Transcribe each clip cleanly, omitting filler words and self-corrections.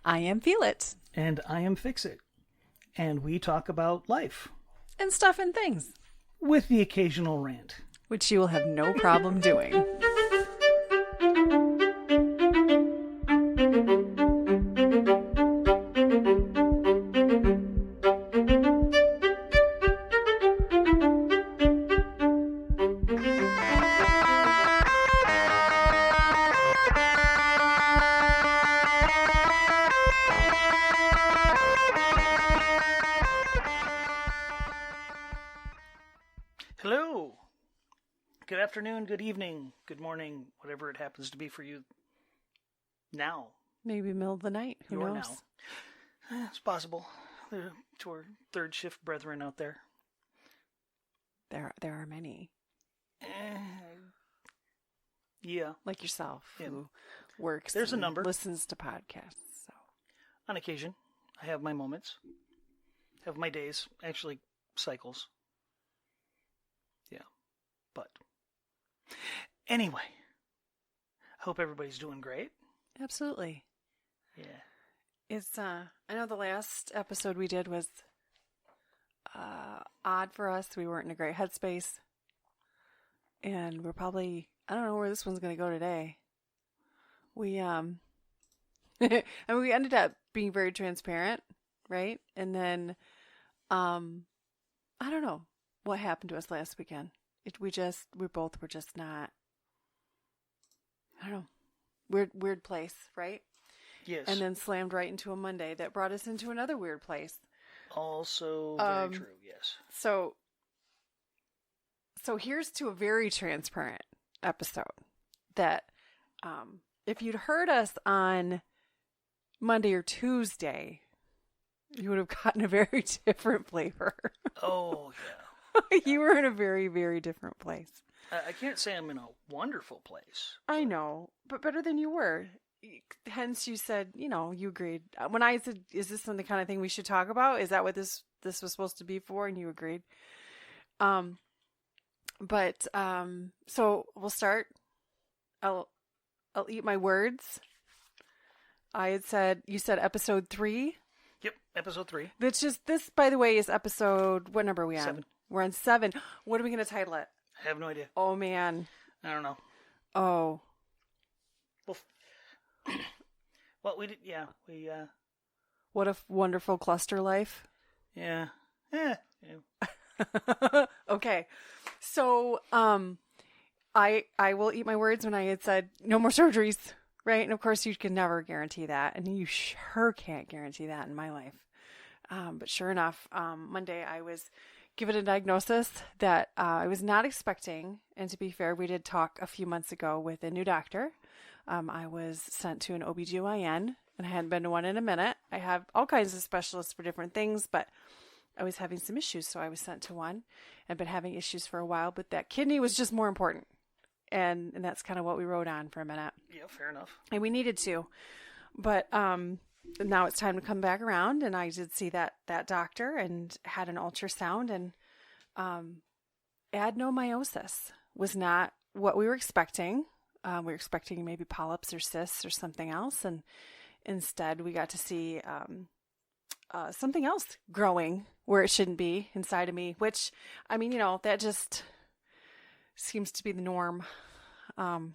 I am Feel It. And I am Fix It. And we talk about life. And stuff and things. With the occasional rant. Which you will have no problem doing. Hello. Good afternoon, good evening, good morning, whatever it happens to be for you now. Maybe middle of the night. Who knows? Now. It's possible. To our third shift brethren out there. There are many. Yeah. Like yourself, Yeah. who works There's a and number. listens to podcasts. So. On occasion, I have my moments. Have my days. Actually, cycles. Yeah. But anyway, I hope everybody's doing great. Absolutely. Yeah. It's I know the last episode we did was odd for us. We weren't in a great headspace. And we're probably, I don't know where this one's going to go today. We and we ended up being very transparent, right? And then I don't know what happened to us last weekend. We both were just not, I don't know, weird place, right? Yes. And then slammed right into a Monday that brought us into another weird place. Also very true, yes. So here's to a very transparent episode that if you'd heard us on Monday or Tuesday, you would have gotten a very different flavor. Oh, yeah. You were in a very, very different place. I can't say I'm in a wonderful place. I know, but better than you were. Hence, you said, you agreed. When I said, is this the kind of thing we should talk about? Is that what this was supposed to be for? And you agreed. So we'll start. I'll eat my words. You said episode 3. Yep, episode 3. This, by the way, is episode, what number are we on? 7. We're on 7. What are we going to title it? I have no idea. Oh, man. I don't know. Oh. Well, we did, yeah, we, What a wonderful cluster life. yeah. Okay. So, I will eat my words when I had said no more surgeries, right? And of course you can never guarantee that. And you sure can't guarantee that in my life. But sure enough, Monday I was given a diagnosis that I was not expecting. And to be fair, we did talk a few months ago with a new doctor. I was sent to an OBGYN, and I hadn't been to one in a minute. I have all kinds of specialists for different things, but I was having some issues, so I was sent to one. I've been having issues for a while, but that kidney was just more important. And that's kind of what we wrote on for a minute. Yeah, fair enough. And we needed to. But now it's time to come back around, and I did see that doctor and had an ultrasound, and adenomyosis was not what we were expecting. We were expecting maybe polyps or cysts or something else, and instead we got to see something else growing where it shouldn't be inside of me, which, I mean, that just seems to be the norm in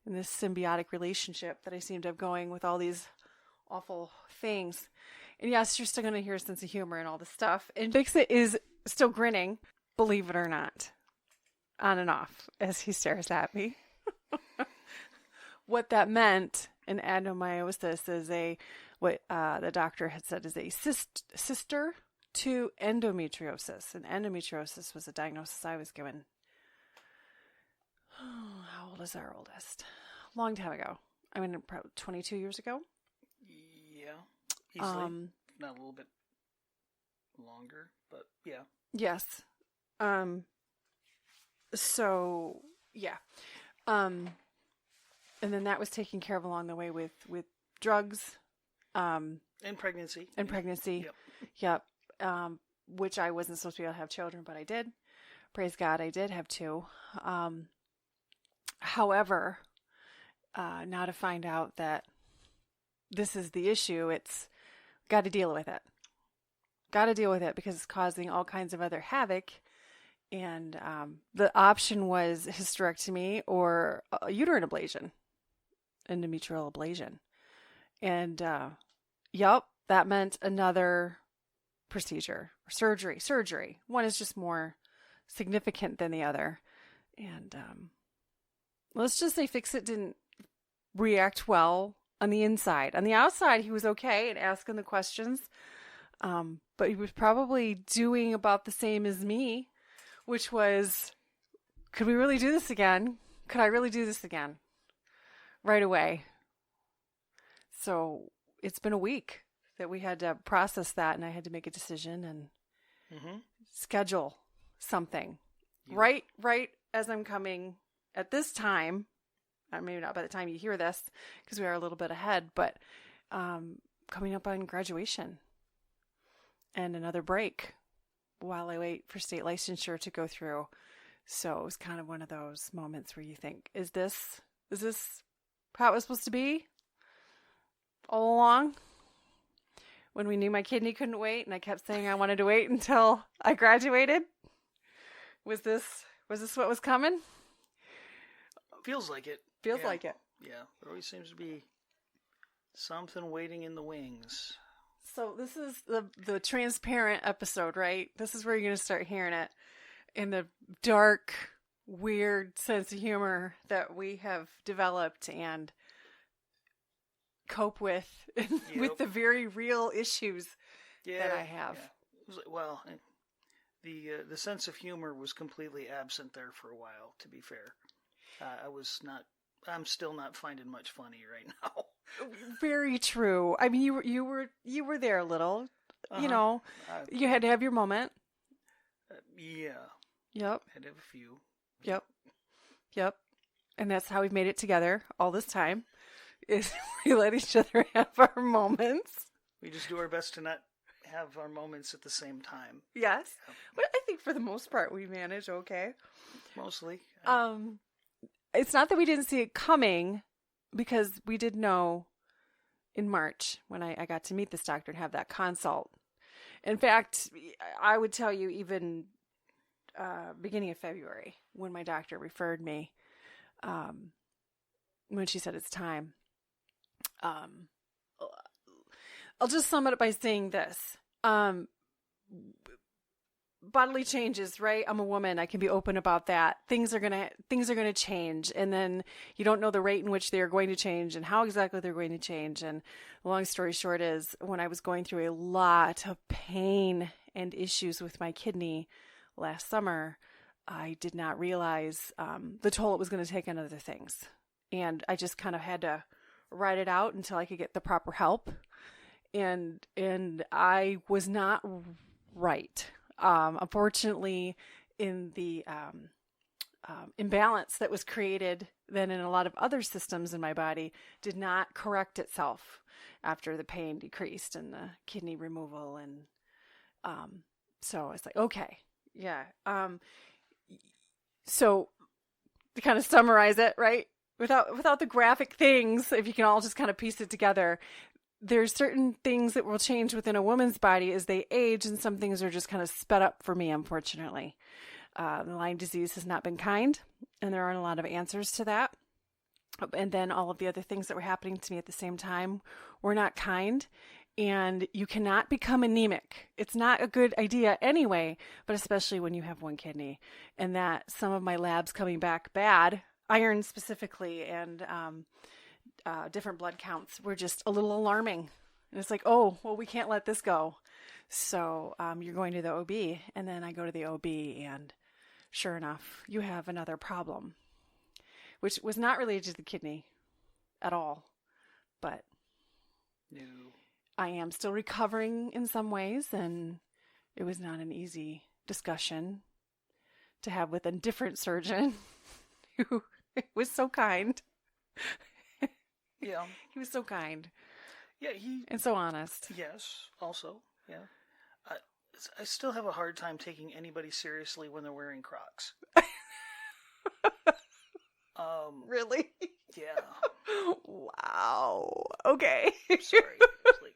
this symbiotic relationship that I seem to have going with all these awful things. And yes, you're still going to hear a sense of humor and all this stuff. And Fix-It is still grinning, believe it or not, on and off as he stares at me. What that meant in adenomyosis is what the doctor had said is a sister to endometriosis. And endometriosis was a diagnosis I was given. How old is our oldest? Long time ago. I mean, probably 22 years ago. Yeah, easily. Not a little bit longer, but yeah. Yes. So, yeah. And then that was taken care of along the way with drugs. And pregnancy. And pregnancy. Yep. Which I wasn't supposed to be able to have children, but I did. Praise God, I did have 2. However, now to find out that this is the issue. It's got to deal with it. Got to deal with it because it's causing all kinds of other havoc. And the option was hysterectomy or uterine ablation, endometrial ablation. And yep, that meant another procedure or surgery. One is just more significant than the other. And let's just say Fix-It didn't react well on the inside. On the outside, he was okay and asking the questions. But he was probably doing about the same as me, which was, could we really do this again? Could I really do this again? Right away. So it's been a week that we had to process that, and I had to make a decision and schedule something. Right as I'm coming at this time, maybe not by the time you hear this, because we are a little bit ahead, but coming up on graduation and another break while I wait for state licensure to go through. So it was kind of one of those moments where you think, is this how it was supposed to be all along? When we knew my kidney couldn't wait and I kept saying I wanted to wait until I graduated? Was this what was coming? Feels like it. Feels like it. Yeah, there always seems to be something waiting in the wings. So this is the transparent episode, right? This is where you're going to start hearing it in the dark, weird sense of humor that we have developed and cope with with the very real issues that I have. Yeah. Well, the sense of humor was completely absent there for a while, to be fair. I'm still not finding much funny right now. Very true. I mean, you were there a little. You know, you had to have your moment. Yeah. Yep. Had to have a few. Yep. And that's how we've made it together all this time, is we let each other have our moments. We just do our best to not have our moments at the same time. Yes. Yeah. But I think for the most part we manage okay. Mostly. It's not that we didn't see it coming, because we did know in March when I got to meet this doctor and have that consult. In fact, I would tell you even beginning of February when my doctor referred me, when she said it's time. I'll just sum it up by saying this. Bodily changes, right? I'm a woman. I can be open about that. Things are gonna change, and then you don't know the rate in which they are going to change and how exactly they're going to change. And the long story short is, when I was going through a lot of pain and issues with my kidney last summer, I did not realize the toll it was going to take on other things, and I just kind of had to ride it out until I could get the proper help. And I was not right. Unfortunately, in the imbalance that was created then in a lot of other systems in my body did not correct itself after the pain decreased and the kidney removal. And so it's like, okay, yeah. So to kind of summarize it, right? Without the graphic things, if you can all just kind of piece it together, there's certain things that will change within a woman's body as they age, and some things are just kind of sped up for me, unfortunately. The Lyme disease has not been kind, and there aren't a lot of answers to that. And then all of the other things that were happening to me at the same time were not kind, and you cannot become anemic. It's not a good idea anyway, but especially when you have one kidney. And that some of my labs coming back bad, iron specifically, and different blood counts were just a little alarming. And it's like, oh, well, we can't let this go. So you're going to the OB. And then I go to the OB, and sure enough, you have another problem, which was not related to the kidney at all. But no. I am still recovering in some ways, and it was not an easy discussion to have with a different surgeon who was so kind. Yeah. He was so kind. Yeah, and so honest. Yes, also, yeah. I still have a hard time taking anybody seriously when they're wearing Crocs. Really? Yeah. Wow. Okay. Sorry. It's like,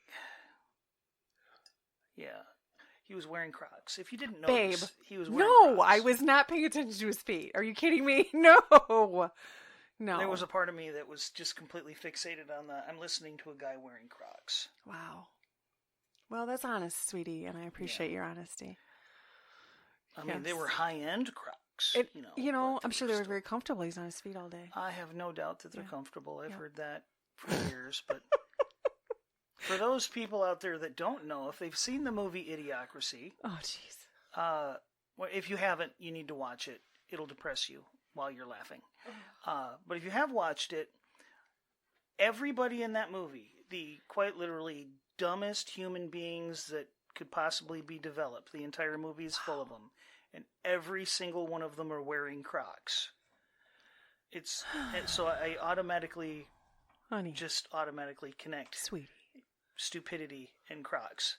yeah. He was wearing Crocs. If you didn't Babe. notice, he was wearing No, Crocs. I was not paying attention to his feet. Are you kidding me? No. No. There was a part of me that was just completely fixated on the, I'm listening to a guy wearing Crocs. Wow. Well, that's honest, sweetie, and I appreciate your honesty. I mean, they were high-end Crocs. I'm sure they were very comfortable. He's on his feet all day. I have no doubt that they're comfortable. I've Yeah. heard that for years. But for those people out there that don't know, if they've seen the movie Idiocracy, Oh, jeez. well, if you haven't, you need to watch it. It'll depress you while you're laughing. But if you have watched it, everybody in that movie, the quite literally dumbest human beings that could possibly be developed, the entire movie is full of them, and every single one of them are wearing Crocs. And so I automatically, Honey. just automatically connect Sweetie. stupidity and Crocs.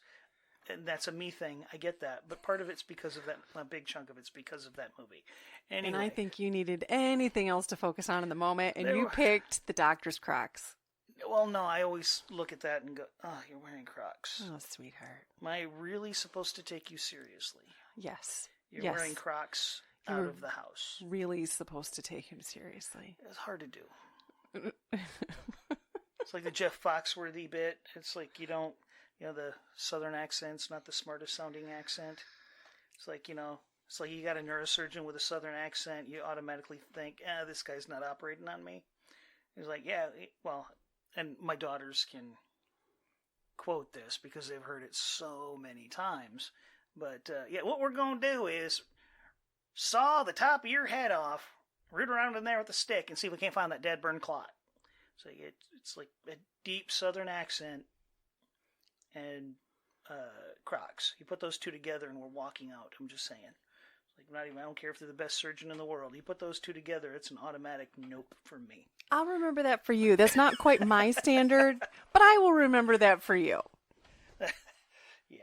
And that's a me thing. I get that. But part of it's because of that, a big chunk of it's because of that movie. Anyway, And I think you needed anything else to focus on in the moment, and They you were- picked the doctor's Crocs. well, no, I always look at that and go, oh, you're wearing Crocs. Oh, sweetheart. Am I really supposed to take you seriously? Yes. You're yes. wearing Crocs You out were of the house. Really supposed to take him seriously. It's hard to do. It's like the Jeff Foxworthy bit. It's like the southern accent's not the smartest sounding accent. It's like, it's like you got a neurosurgeon with a southern accent, you automatically think, this guy's not operating on me. He's like, yeah, well, and my daughters can quote this because they've heard it so many times. But, what we're going to do is saw the top of your head off, root around in there with a stick, and see if we can't find that dead burn clot. So it's like a deep southern accent and Crocs. You put those two together and we're walking out. I'm just saying. Like I don't care if they're the best surgeon in the world. You put those two together, it's an automatic nope for me. I'll remember that for you. That's not quite my standard, but I will remember that for you. Yeah.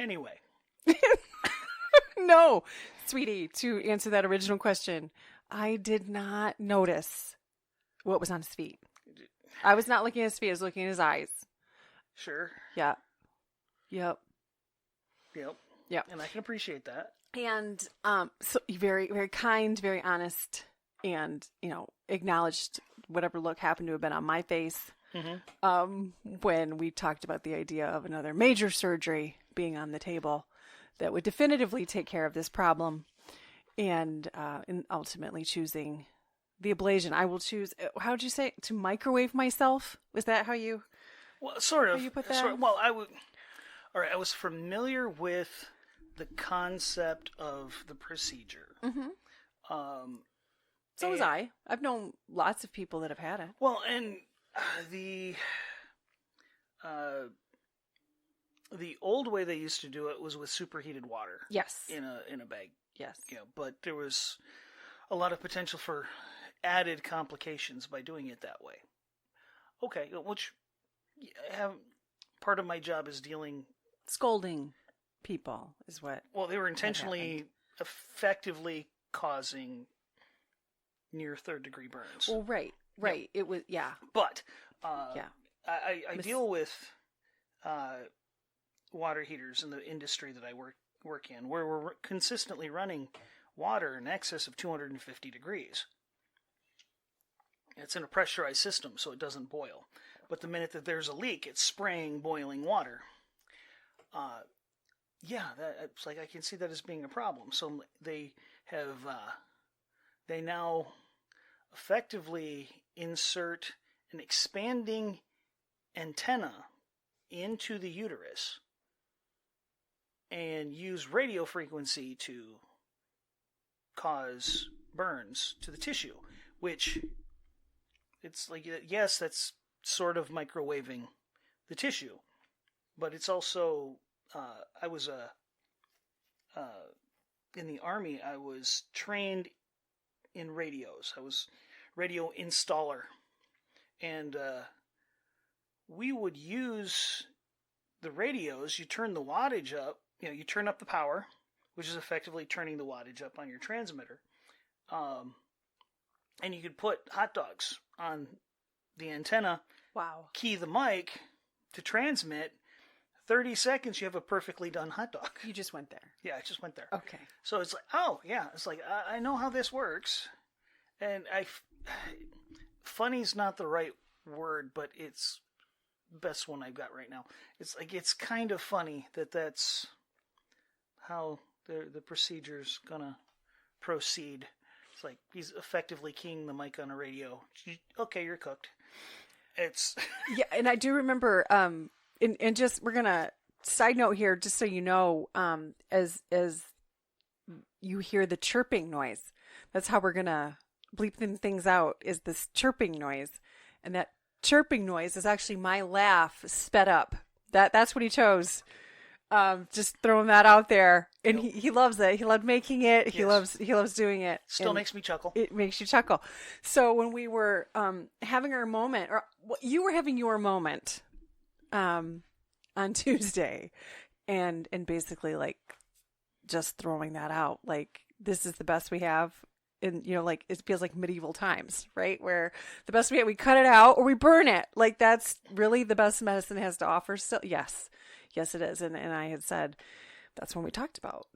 Anyway. No, sweetie, to answer that original question, I did not notice what was on his feet. I was not looking at his feet. I was looking at his eyes. Sure. Yeah. Yep. Yep. And I can appreciate that. And so very, very kind, very honest, and acknowledged whatever look happened to have been on my face when we talked about the idea of another major surgery being on the table that would definitively take care of this problem, and ultimately choosing the ablation. I will choose. How would you say to microwave myself? Was that how you? Well, sort of. You put that? Sort of, well, I would. All right, I was familiar with the concept of the procedure. Mm-hmm. So was I. I've known lots of people that have had it. Well, and the old way they used to do it was with superheated water. Yes. In a bag. Yes. Yeah, but there was a lot of potential for added complications by doing it that way. Okay, which part of my job is dealing. Scolding people is what. Well, they were intentionally, effectively causing near third-degree burns. Well, right. Yep. It was, yeah. But yeah, I deal with water heaters in the industry that I work in, where we're consistently running water in excess of 250 degrees. It's in a pressurized system, so it doesn't boil. But the minute that there's a leak, it's spraying boiling water. It's like I can see that as being a problem. So they now effectively insert an expanding antenna into the uterus and use radio frequency to cause burns to the tissue, which it's like, yes, that's sort of microwaving the tissue, but it's also, I was in the Army, I was trained in radios. I was radio installer, and we would use the radios. You turn the wattage up, you turn up the power, which is effectively turning the wattage up on your transmitter. and you could put hot dogs on the antenna, Wow. key the mic to transmit. 30 seconds, you have a perfectly done hot dog. You just went there. Yeah, I just went there. Okay. So it's like, oh, yeah. It's like, I know how this works. And funny's not the right word, but it's the best one I've got right now. It's like, it's kind of funny that's how the procedure's gonna proceed. It's like, he's effectively keying the mic on a radio. Okay, you're cooked. It's... Yeah, and I do remember, and just, we're gonna, side note here, just so you know, as you hear the chirping noise, that's how we're gonna bleep things out, is this chirping noise. And that chirping noise is actually my laugh sped up. That's what he chose. Just throwing that out there. And he loves it. He loved making it. He loves doing it. Still makes me chuckle. It makes you chuckle. So when we were having our moment, or you were having your moment on Tuesday, and basically like just throwing that out, like, this is the best we have. And, like, it feels like medieval times, right? Where the best we cut it out or we burn it. Like, that's really the best medicine has to offer. So yes, it is. And I had said, that's when we talked about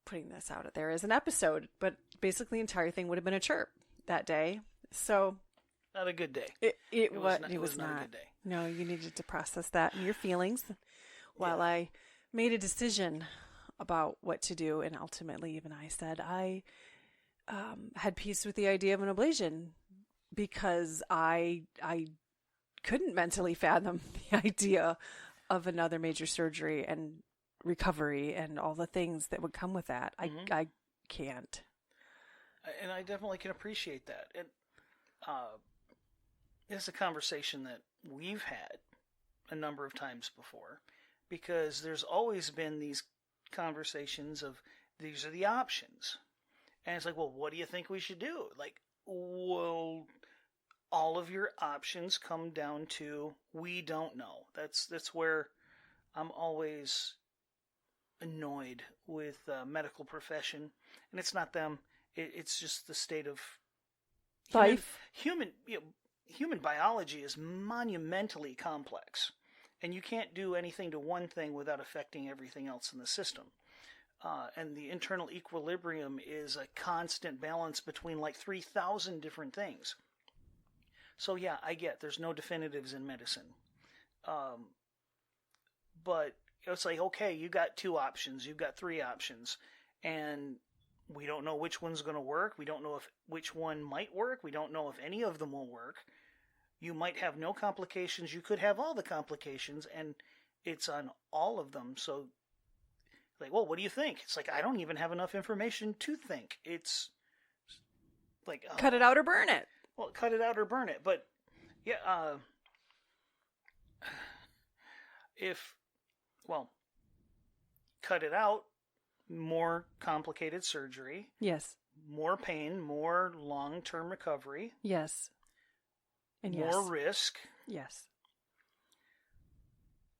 putting this out there as an episode, but basically the entire thing would have been a chirp that day. So not a good day. It was not a good day. No, you needed to process that and your feelings while I made a decision about what to do. And ultimately, even I said, I had peace with the idea of an ablation because I couldn't mentally fathom the idea of another major surgery and recovery and all the things that would come with that. Mm-hmm. I can't. And I definitely can appreciate that. And it's a conversation that we've had a number of times before, because there's always been these conversations of, these are the options. And it's like, well, what do you think we should do? Like, well, all of your options come down to, we don't know. That's where I'm always annoyed with the medical profession. And it's not them. It's just the state of life. Human biology is monumentally complex. And you can't do anything to one thing without affecting everything else in the system. And the internal equilibrium is a constant balance between like 3,000 different things. So yeah, I get there's no definitives in medicine. But it's like, okay, you got 2 options, you've got 3 options, and we don't know which one's going to work. We don't know which one might work. We don't know if any of them will work. You might have no complications. You could have all the complications, and it's on all of them. So, like, well, what do you think? It's like, I don't even have enough information to think. It's like... cut it out or burn it. Well, cut it out or burn it. But, yeah, cut it out, more complicated surgery. Yes. More pain, more long-term recovery. Yes. And more risk. Yes.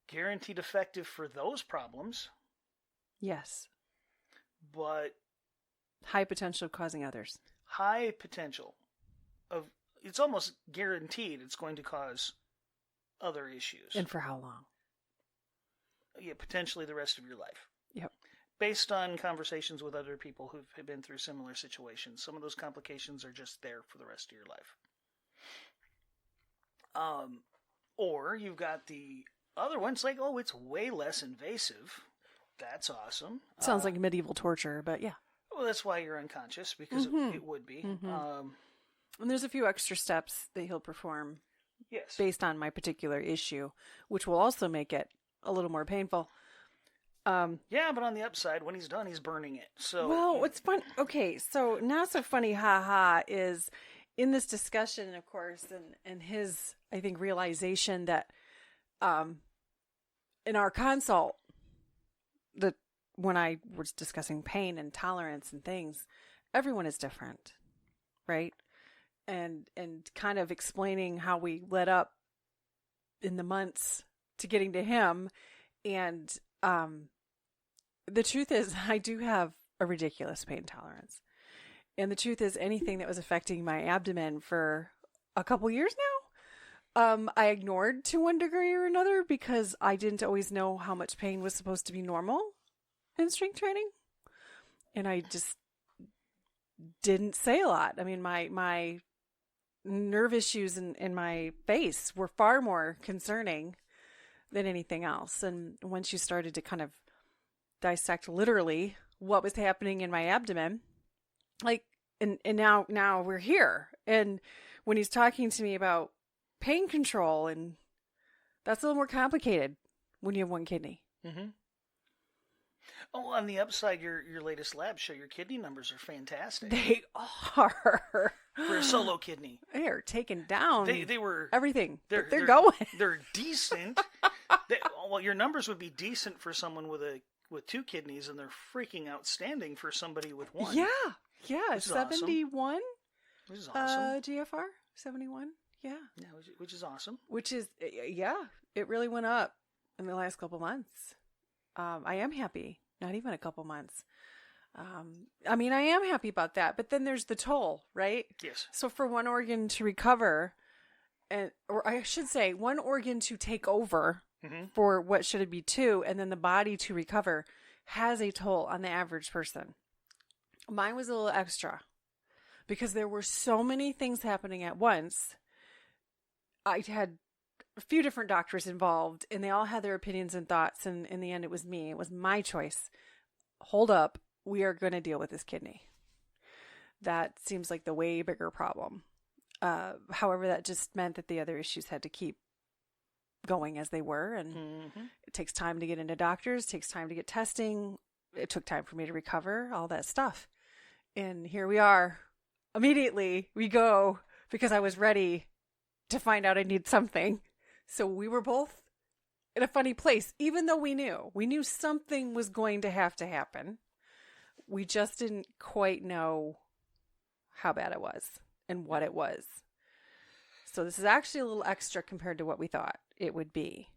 Guaranteed effective for those problems. Yes. But high potential of causing others. High potential of, it's almost guaranteed it's going to cause other issues. And for how long? Yeah, potentially the rest of your life. Yep. Based on conversations with other people who've been through similar situations, some of those complications are just there for the rest of your life. Or you've got the other ones like, oh, it's way less invasive. That's awesome. Sounds like medieval torture, but yeah. Well, that's why you're unconscious, because it would be. Mm-hmm. And there's a few extra steps that he'll perform. Yes. Based on my particular issue, which will also make it a little more painful. Yeah, but on the upside, when he's done, he's burning it. So, well, what's fun? Okay, so not so funny, haha, is in this discussion, of course, and his, I think, realization that, in our consult, that when I was discussing pain and tolerance and things, everyone is different, right? And kind of explaining how we led up in the months to getting to him, and the truth is, I do have a ridiculous pain tolerance. And the truth is, anything that was affecting my abdomen for a couple years now, I ignored to one degree or another because I didn't always know how much pain was supposed to be normal in strength training. And I just didn't say a lot. I mean, my nerve issues in my face were far more concerning than anything else. And once you started to kind of dissect literally what was happening in my abdomen, like, and now we're here. And when he's talking to me about pain control, and that's a little more complicated when you have one kidney. Mm-hmm. Oh, on the upside, your latest labs show your kidney numbers are fantastic. They are. For a solo kidney. They are taken down. They were everything. They're they're going. They're decent. Well, your numbers would be decent for someone with two kidneys, and they're freaking outstanding for somebody with one. Yeah. 71. Awesome. Which is awesome. GFR 71. Yeah. Yeah, which is awesome. Which is, yeah, it really went up in the last couple months. I am happy. Not even a couple months. I mean, I am happy about that, but then there's the toll, right? Yes. So for one organ to recover, or I should say, one organ to take over for what should it be two, and then the body to recover, has a toll on the average person. Mine was a little extra because there were so many things happening at once. I had a few different doctors involved, and they all had their opinions and thoughts, and in the end, it was me. It was my choice. Hold up. We are going to deal with this kidney. That seems like the way bigger problem. However, that just meant that the other issues had to keep going as they were, and it takes time to get into doctors, takes time to get testing. It took time for me to recover, all that stuff. And here we are. Immediately, we go because I was ready to find out I need something. So we were both in a funny place, even though we knew something was going to happen. We just didn't quite know how bad it was and what it was. So this is actually a little extra compared to what we thought it would be.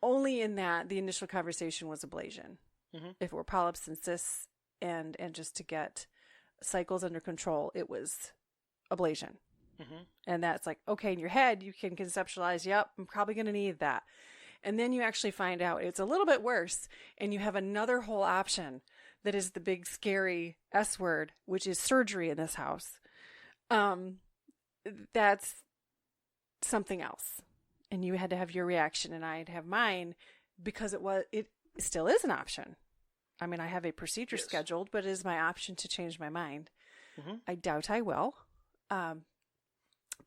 Only in that the initial conversation was ablation. If it were polyps and cysts and just to get cycles under control, it was ablation. And that's like, okay, in your head, you can conceptualize, yep, I'm probably going to need that. And then you actually find out it's a little bit worse, and you have another whole option that is the big scary S word, which is surgery in this house. That's something else. And you had to have your reaction, and I'd have mine because it still is an option. I mean, I have a procedure scheduled, but it is my option to change my mind. I doubt I will.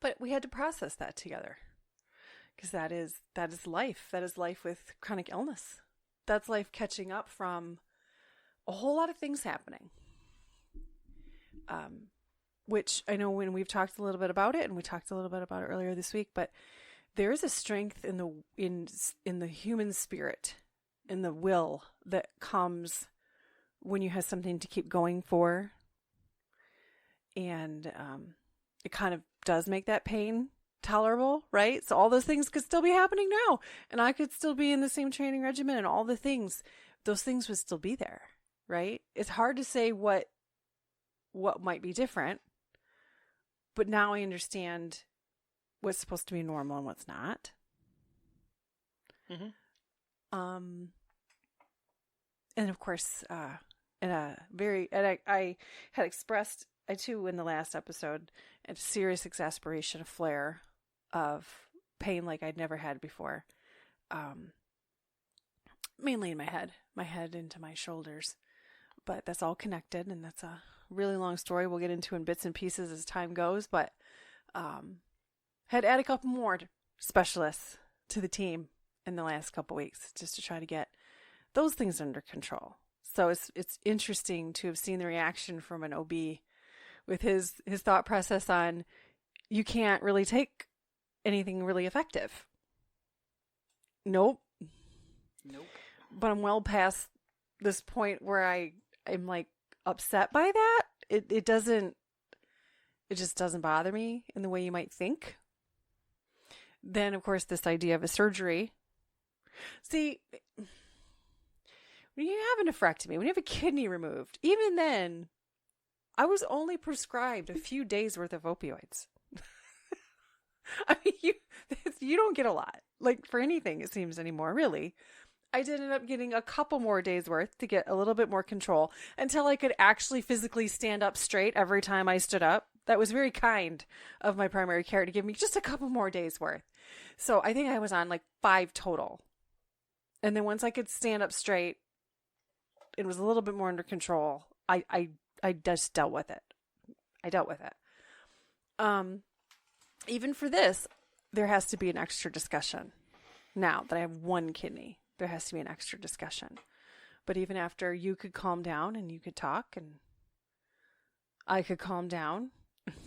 But we had to process that together because that is life. That is life with chronic illness. That's life catching up from a whole lot of things happening. Which I know when we've talked a little bit about it, and we talked a little bit about it earlier this week, but there is a strength in the human spirit, in the will that comes when you have something to keep going for. And it kind of does make that pain tolerable, right? So all those things could still be happening now, and I could still be in the same training regimen, and all the things, those things would still be there, right? It's hard to say what might be different, but now I understand what's supposed to be normal and what's not. And of course, I had expressed, I too, in the last episode, a serious exasperation, a flare of pain like I'd never had before. Mainly in my head into my shoulders, but that's all connected, and that's a really long story we'll get into in bits and pieces as time goes, but had to add a couple more specialists to the team in the last couple weeks just to try to get those things under control. So it's interesting to have seen the reaction from an OB with his thought process on, you can't really take anything really effective. Nope. But I'm well past this point where I'm like upset by that. It just doesn't bother me in the way you might think. Then, of course, this idea of a surgery. See, when you have a nephrectomy, when you have a kidney removed, even then, I was only prescribed a few days worth of opioids. I mean, you don't get a lot, like for anything, it seems anymore, really. I did end up getting a couple more days worth to get a little bit more control until I could actually physically stand up straight every time I stood up. That was very kind of my primary care to give me just a couple more days worth. So I think I was on like 5 total. And then once I could stand up straight, it was a little bit more under control. I just dealt with it. I dealt with it. Even for this, there has to be an extra discussion. Now that I have 1 kidney, there has to be an extra discussion. But even after you could calm down and you could talk and I could calm down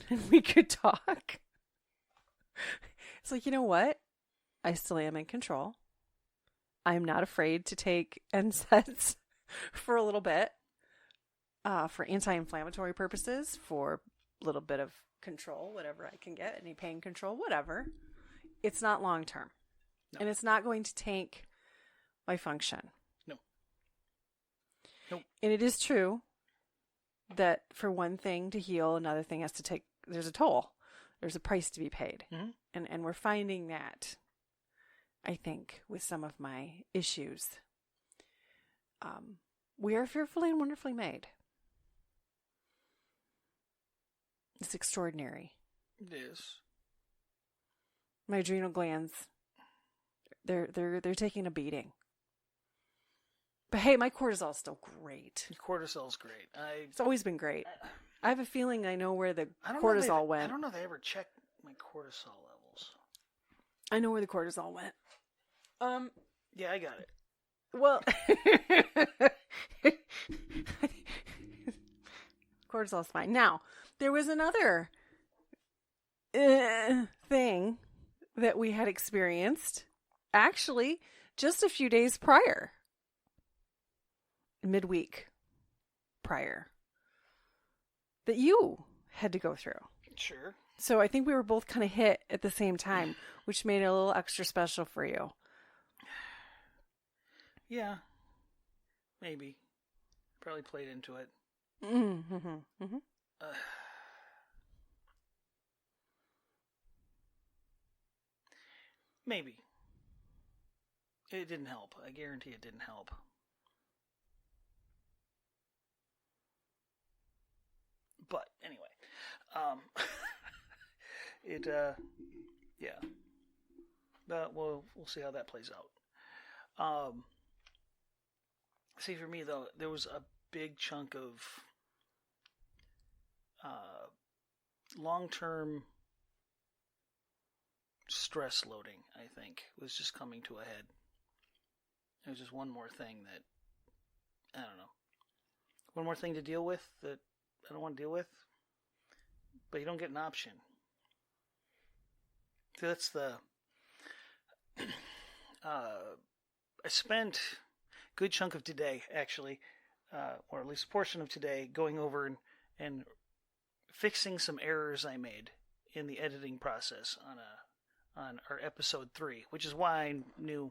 and we could talk. It's like, you know what? I still am in control. I'm not afraid to take NSAIDs for a little bit, for anti-inflammatory purposes, for a little bit of control, whatever I can get, any pain control, whatever. It's not long term. No. And it's not going to tank my function. No. Nope. And it is true that for one thing to heal, another thing has to take, there's a toll. There's a price to be paid. Mm-hmm. And we're finding that, I think, with some of my issues. We are fearfully and wonderfully made. It's extraordinary. It is. My adrenal glands, they're taking a beating. But hey, my cortisol's still great. Cortisol's great. It's always been great. I have a feeling I know where the cortisol went. I don't know if they ever checked my cortisol levels. I know where the cortisol went. Yeah, I got it. Well, cortisol's fine. Now, there was another thing that we had experienced, actually, just a few days prior. Midweek prior. That you had to go through. Sure. So I think we were both kind of hit at the same time, which made it a little extra special for you. Yeah. Maybe. Probably played into it. Mm-hmm. Mm-hmm. Maybe. It didn't help. I guarantee it didn't help. But anyway, yeah. But we'll see how that plays out. See, for me though, there was a big chunk of long-term stress loading, I think, was just coming to a head. It was just one more thing that, I don't know, one more thing to deal with that I don't want to deal with, but you don't get an option. So that's the, I spent a good chunk of today, actually, or at least a portion of today, going over and fixing some errors I made in the editing process on our episode 3, which is why I knew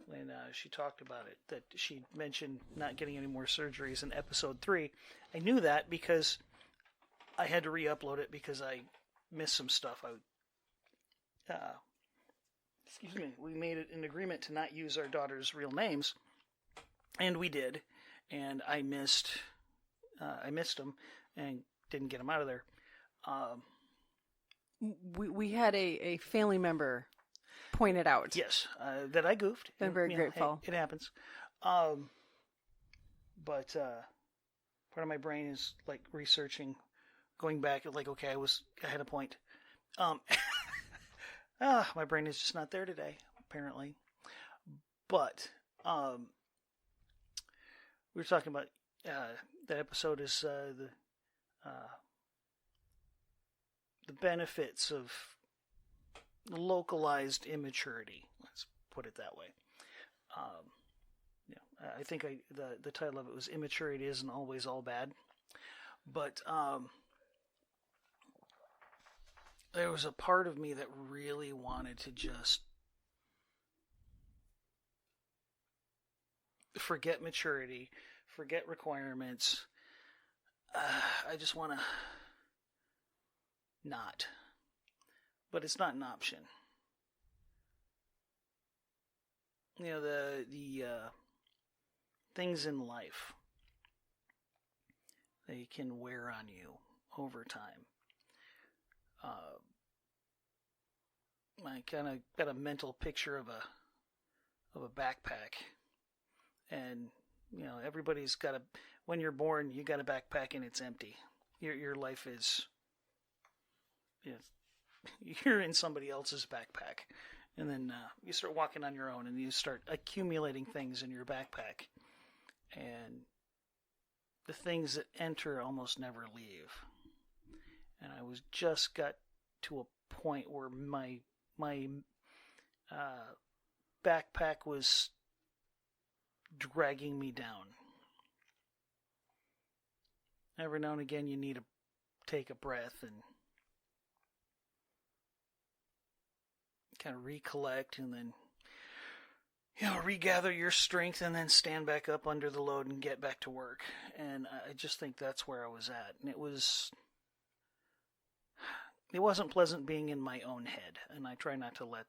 when she talked about it that she mentioned not getting any more surgeries in episode 3. I knew that because I had to re-upload it because I missed some stuff. We made an agreement to not use our daughter's real names, and we did, and I missed them and didn't get them out of there. We had a family member point it out. Yes, that I goofed. I'm very grateful. Hey, it happens. But part of my brain is like researching, going back, like, okay, I had a point. My brain is just not there today, apparently. But we were talking about that episode is the benefits of localized immaturity. Let's put it that way. I think the title of it was "Immaturity Isn't Always All Bad," but there was a part of me that really wanted to just forget maturity, forget requirements, I just want to not. But it's not an option. The things in life, they can wear on you over time. I kind of got a mental picture of a backpack, and everybody's got a. When you're born, you got a backpack and it's empty. Your life is. You're in somebody else's backpack, and then you start walking on your own, and you start accumulating things in your backpack, and the things that enter almost never leave. And I was just got to a point where my backpack was dragging me down. Every now and again, you need to take a breath and kind of recollect, and then regather your strength, and then stand back up under the load and get back to work. And I just think that's where I was at, and it wasn't pleasant being in my own head, and I try not to let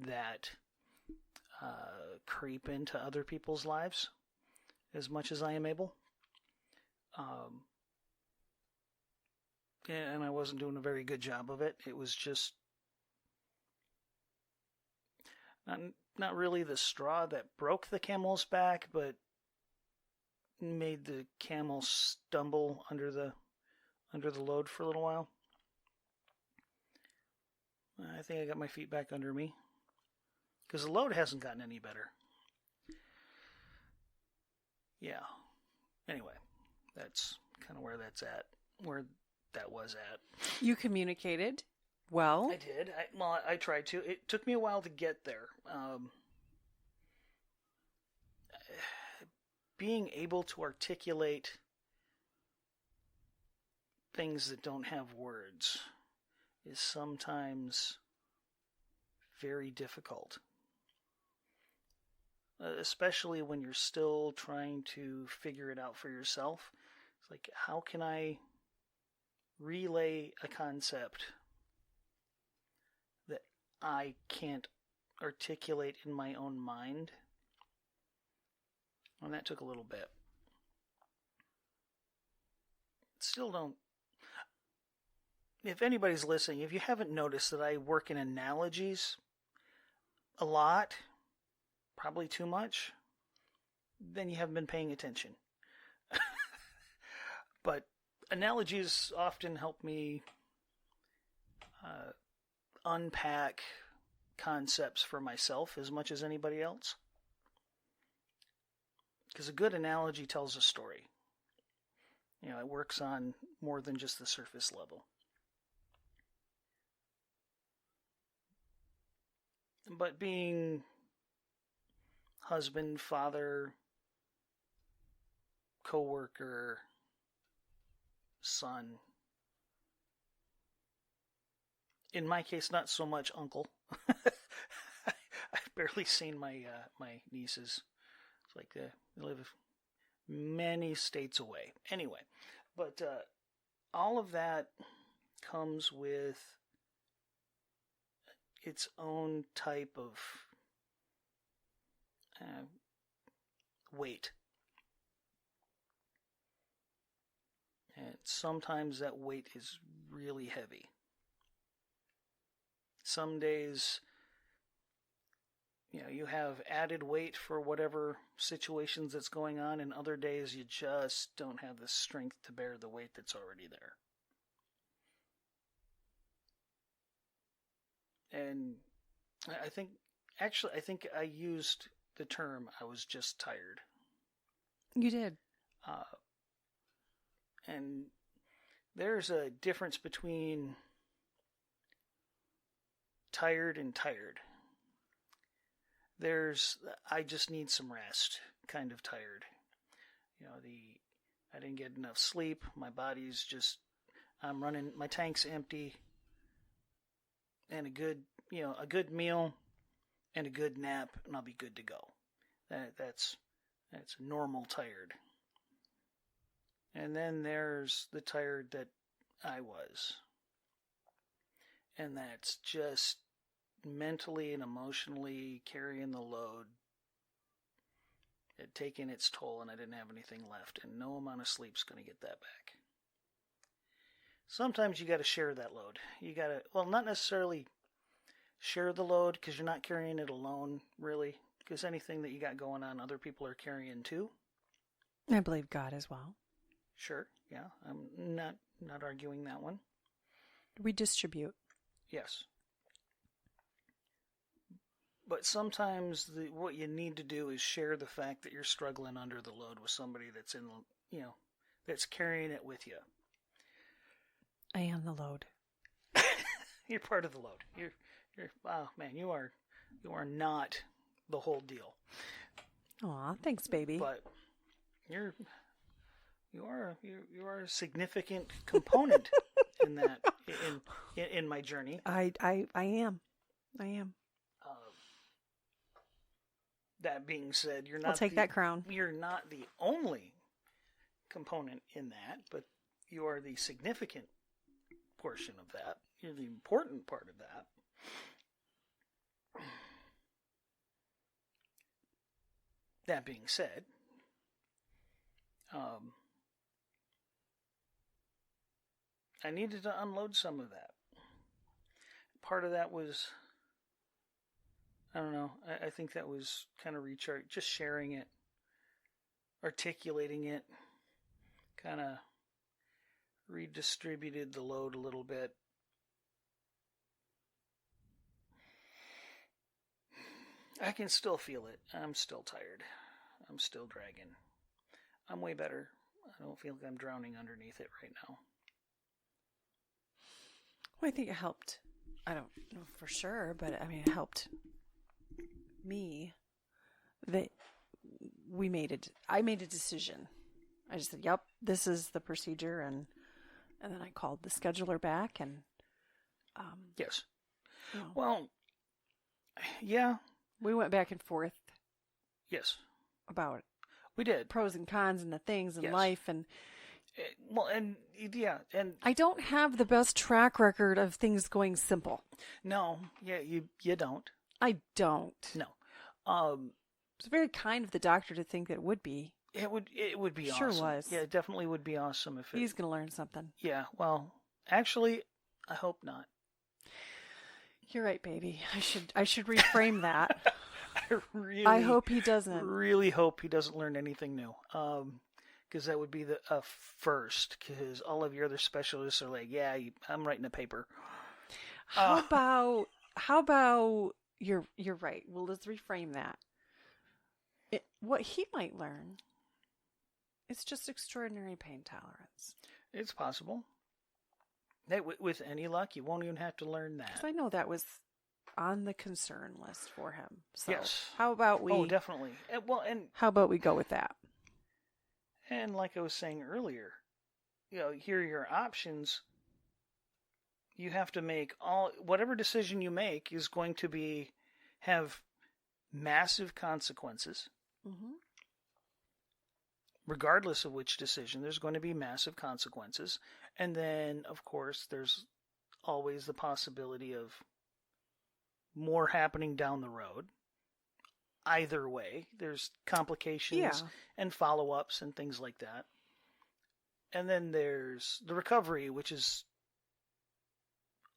that creep into other people's lives as much as I am able. And I wasn't doing a very good job of it. It was just not really the straw that broke the camel's back, but made the camel stumble under the load for a little while. I think I got my feet back under me, because the load hasn't gotten any better. Yeah. Anyway, that's kind of where that was at. You communicated well. I did. I tried to. It took me a while to get there. Being able to articulate things that don't have words is sometimes very difficult. Especially when you're still trying to figure it out for yourself. It's like, how can I relay a concept that I can't articulate in my own mind? And that took a little bit. Still don't. If anybody's listening, if you haven't noticed that I work in analogies a lot, probably too much, then you haven't been paying attention. But analogies often help me unpack concepts for myself as much as anybody else. Because a good analogy tells a story. It works on more than just the surface level. But being husband, father, co-worker, son. In my case, not so much uncle. I've barely seen my nieces. It's like they live many states away. Anyway, but all of that comes with its own type of weight. And sometimes that weight is really heavy. Some days, you have added weight for whatever situations that's going on, and other days you just don't have the strength to bear the weight that's already there. And I think I used the term, I was just tired. You did. And there's a difference between tired and tired. There's, I just need some rest, kind of tired. I didn't get enough sleep. My body's just, I'm running, my tank's empty. And a good meal and a good nap, and I'll be good to go. That's normal tired. And then there's the tired that I was. And that's just mentally and emotionally carrying the load. It had taken its toll, and I didn't have anything left, and no amount of sleep's going to get that back. Sometimes you got to share that load. You got to, well, not necessarily share the load, because you're not carrying it alone, really, because anything that you got going on, other people are carrying too. I believe God as well. Sure, yeah, I'm not arguing that one. We distribute. Yes. But sometimes what you need to do is share the fact that you're struggling under the load with somebody that's that's carrying it with you. I am the load. You're part of the load. You're wow, man, you are not the whole deal. Aw, thanks, baby. But you are a significant component in that in my journey. I am. That being said, you're not. I'll take that crown. You're not the only component in that, but you are the significant portion of that. You're the important part of that. That being said, I needed to unload some of that. Part of that was, I don't know, I think that was kind of recharge, just sharing it, articulating it, kind of redistributed the load a little bit. I can still feel it. I'm still tired. I'm still dragging. I'm way better. I don't feel like I'm drowning underneath it right now. Well, I think it helped. I don't know for sure, but I mean, it helped me that I made a decision. I just said, yep, this is the procedure. And then I called the scheduler back and, yes. You know, Well, yeah. we went back and forth. Yes. About we did. Pros and cons and the things in Yes. life. And well, and yeah, and I don't have the best track record of things going simple. no, yeah, you don't. I don't. No. It's very kind of the doctor to think that it would be. It would be Sure awesome. was. Yeah, it definitely would be awesome if He's going to learn something. Yeah, well, actually, I hope not. You're right, baby. I should reframe that. I hope he doesn't. Really hope he doesn't learn anything new. Because that would be the first. Because all of your other specialists are like, yeah, I'm writing a paper. How about you're right. Well, let's reframe that. What he might learn, it's just extraordinary pain tolerance. It's possible. Hey, with any luck, you won't even have to learn that. 'Cause I know that was on the concern list for him. So yes. How about we? Oh, definitely. How about we go with that? And like I was saying earlier, here are your options. You have to make whatever decision you make is going to have massive consequences. Mm-hmm. Regardless of which decision, there's going to be massive consequences. And then, of course, there's always the possibility of more happening down the road. Either way, there's complications and follow-ups and things like that. And then there's the recovery, which is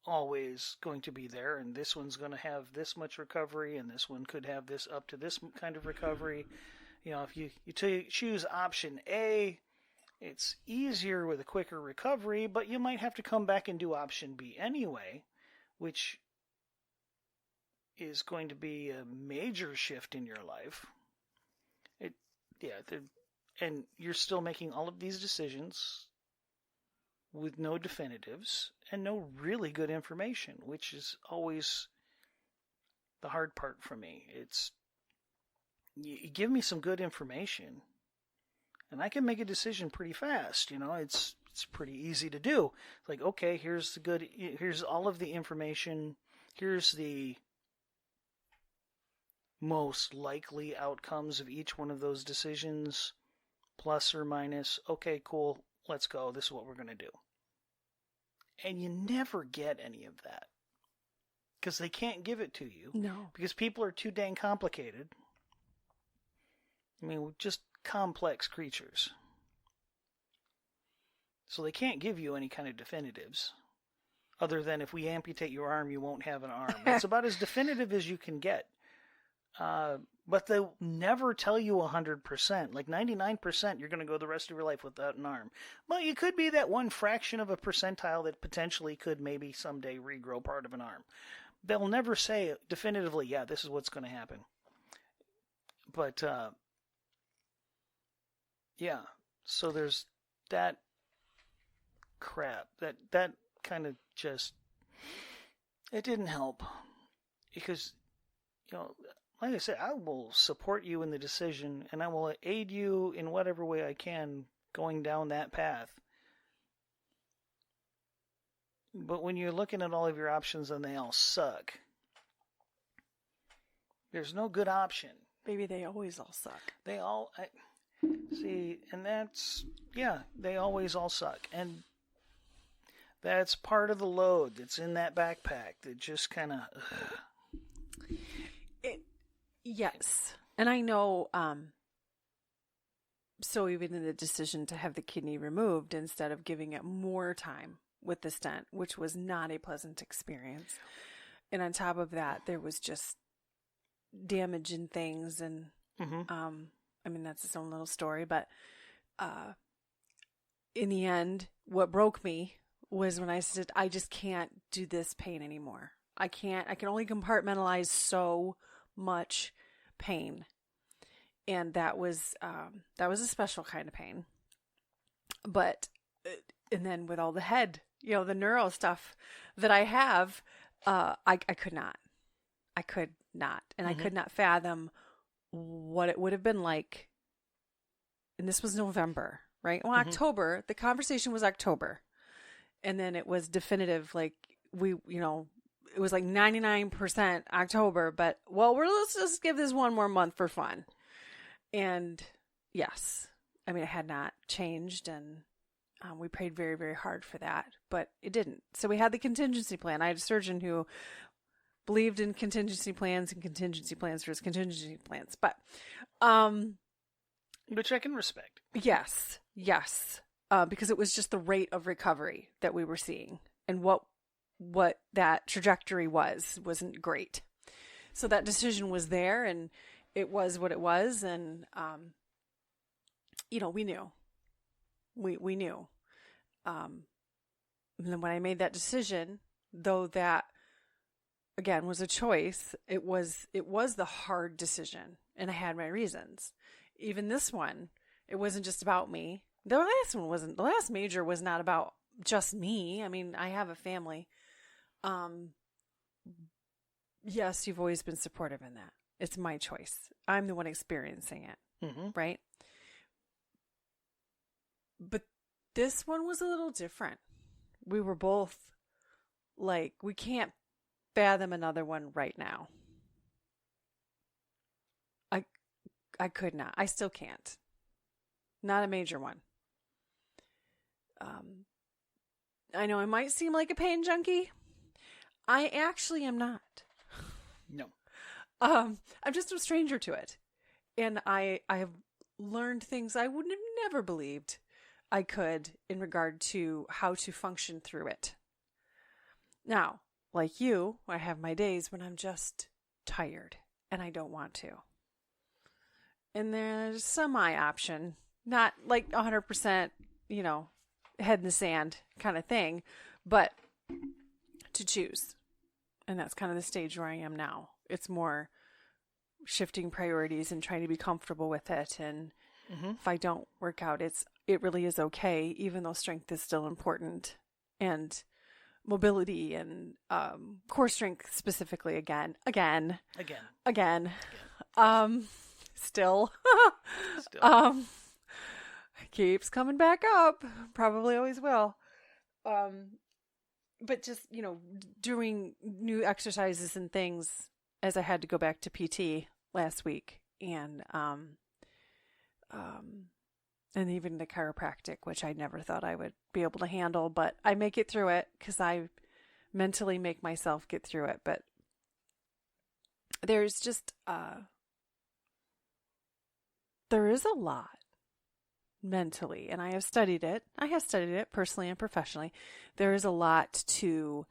always going to be there. And this one's going to have this much recovery, and this one could have this up to this kind of recovery. If you choose option A, it's easier with a quicker recovery, but you might have to come back and do option B anyway, which is going to be a major shift in your life. And you're still making all of these decisions with no definitives and no really good information, which is always the hard part for me. It's you give me some good information, and I can make a decision pretty fast. It's pretty easy to do. It's like, okay, here's all of the information. Here's the most likely outcomes of each one of those decisions, plus or minus. Okay, cool. let's go. This is what we're going to do. And you never get any of that. Because they can't give it to you. No. Because people are too dang complicated. I mean, we're just complex creatures. So they can't give you any kind of definitives. Other than if we amputate your arm, you won't have an arm. It's about as definitive as you can get. But they'll never tell you 100%. Like 99%, you're going to go the rest of your life without an arm. But you could be that one fraction of a percentile that potentially could maybe someday regrow part of an arm. They'll never say definitively, yeah, this is what's going to happen. But, yeah. So there's that crap. That kind of just, it didn't help. Because, like I said, I will support you in the decision, and I will aid you in whatever way I can going down that path. But when you're looking at all of your options and they all suck, there's no good option. Maybe they always all suck. They all, see, and that's, they always all suck. And that's part of the load that's in that backpack that just kind of... Yes. And I know, so even in the decision to have the kidney removed instead of giving it more time with the stent, which was not a pleasant experience. And on top of that, there was just damage in things. And, I mean, that's its own little story. But in the end, what broke me was when I said, I just can't do this pain anymore. I can only compartmentalize so much pain. And that was a special kind of pain. But, and then with all the head, the neuro stuff that I have, I could not. And I could not fathom what it would have been like. And this was November, right? Well, October, the conversation was October. And then it was definitive, like it was like 99% October, but let's just give this one more month for fun. And yes, I mean, it had not changed, and we prayed very, very hard for that, but it didn't. So we had the contingency plan. I had a surgeon who believed in contingency plans and contingency plans for his contingency plans, but which I can respect. Yes, because it was just the rate of recovery that we were seeing, and what that trajectory wasn't great. So that decision was there, and it was what it was. And, we knew, we knew. And then when I made that decision, though that again was a choice, it was the hard decision, and I had my reasons. Even this one, it wasn't just about me. The last major was not about just me. I mean, I have a family. Yes, you've always been supportive in that. It's my choice. I'm the one experiencing it, right? But this one was a little different. We were both like, we can't fathom another one right now. I could not. I still can't. Not a major one. I know I might seem like a pain junkie. I actually am not. No. I'm just a stranger to it. And I have learned things I would have never believed I could in regard to how to function through it. Now, like you, I have my days when I'm just tired and I don't want to. And there's semi option, not like 100%, head in the sand kind of thing, but to choose. And that's kind of the stage where I am now. It's more shifting priorities and trying to be comfortable with it. And if I don't work out, it really is okay, even though strength is still important, and mobility and core strength specifically again. Still. Keeps coming back up. Probably always will. But just, doing new exercises and things, as I had to go back to PT last week, and and even the chiropractic, which I never thought I would be able to handle, but I make it through it because I mentally make myself get through it. But there's just, there is a lot mentally, and I have studied it. I have studied it personally and professionally. There is a lot to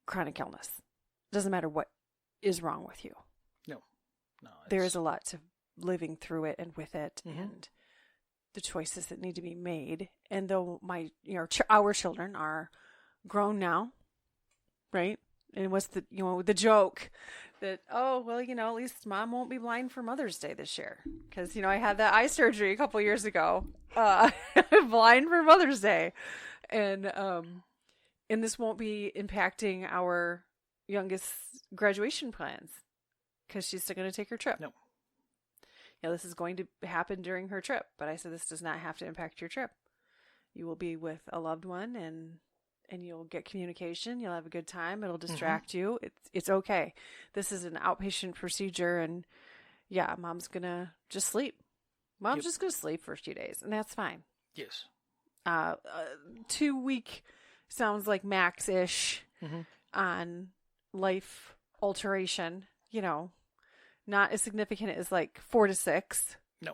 chronic illness. It doesn't matter what is wrong with you. No. There is a lot to living through it and with it, and the choices that need to be made. And though our children are grown now, right? And what's the the joke that, oh, well, at least Mom won't be blind for Mother's Day this year because I had that eye surgery a couple years ago, blind for Mother's Day, and this won't be impacting our youngest graduation plans because she's still going to take her trip. No. This is going to happen during her trip, but I said this does not have to impact your trip. You will be with a loved one, and you'll get communication. You'll have a good time. It'll distract you. It's okay. This is an outpatient procedure, and Mom's gonna just sleep. Mom's just gonna sleep for a few days, and that's fine. Yes. 2 week sounds like max-ish on life alteration. Not as significant as like 4 to 6. No.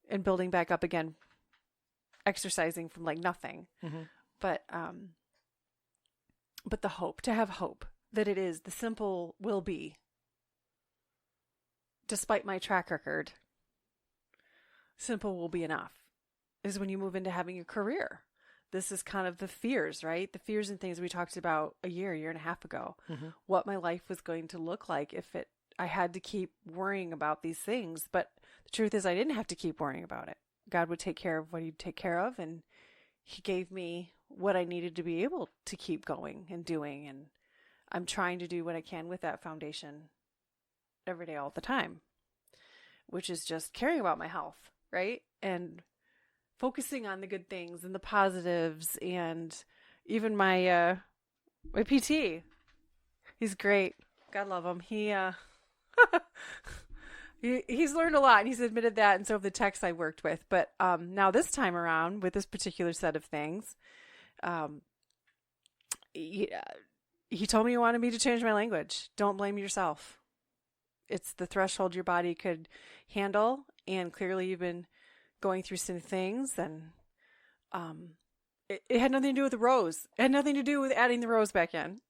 And building back up again, exercising from like nothing. But the hope, to have hope that it is, the simple will be, despite my track record, simple will be enough, is when you move into having a career. This is kind of the fears, right? The fears and things we talked about a year and a half ago. What my life was going to look like if I had to keep worrying about these things. But the truth is I didn't have to keep worrying about it. God would take care of what he'd take care of, and he gave me what I needed to be able to keep going and doing. And I'm trying to do what I can with that foundation every day, all the time, which is just caring about my health, right? And focusing on the good things and the positives. And even my PT, he's great. God love him. He's learned a lot, and he's admitted that, and so have the techs I worked with. But now this time around, with this particular set of things, he told me he wanted me to change my language. Don't blame yourself. It's the threshold your body could handle, and clearly you've been going through some things, and it had nothing to do with the rose. It had nothing to do with adding the rose back in.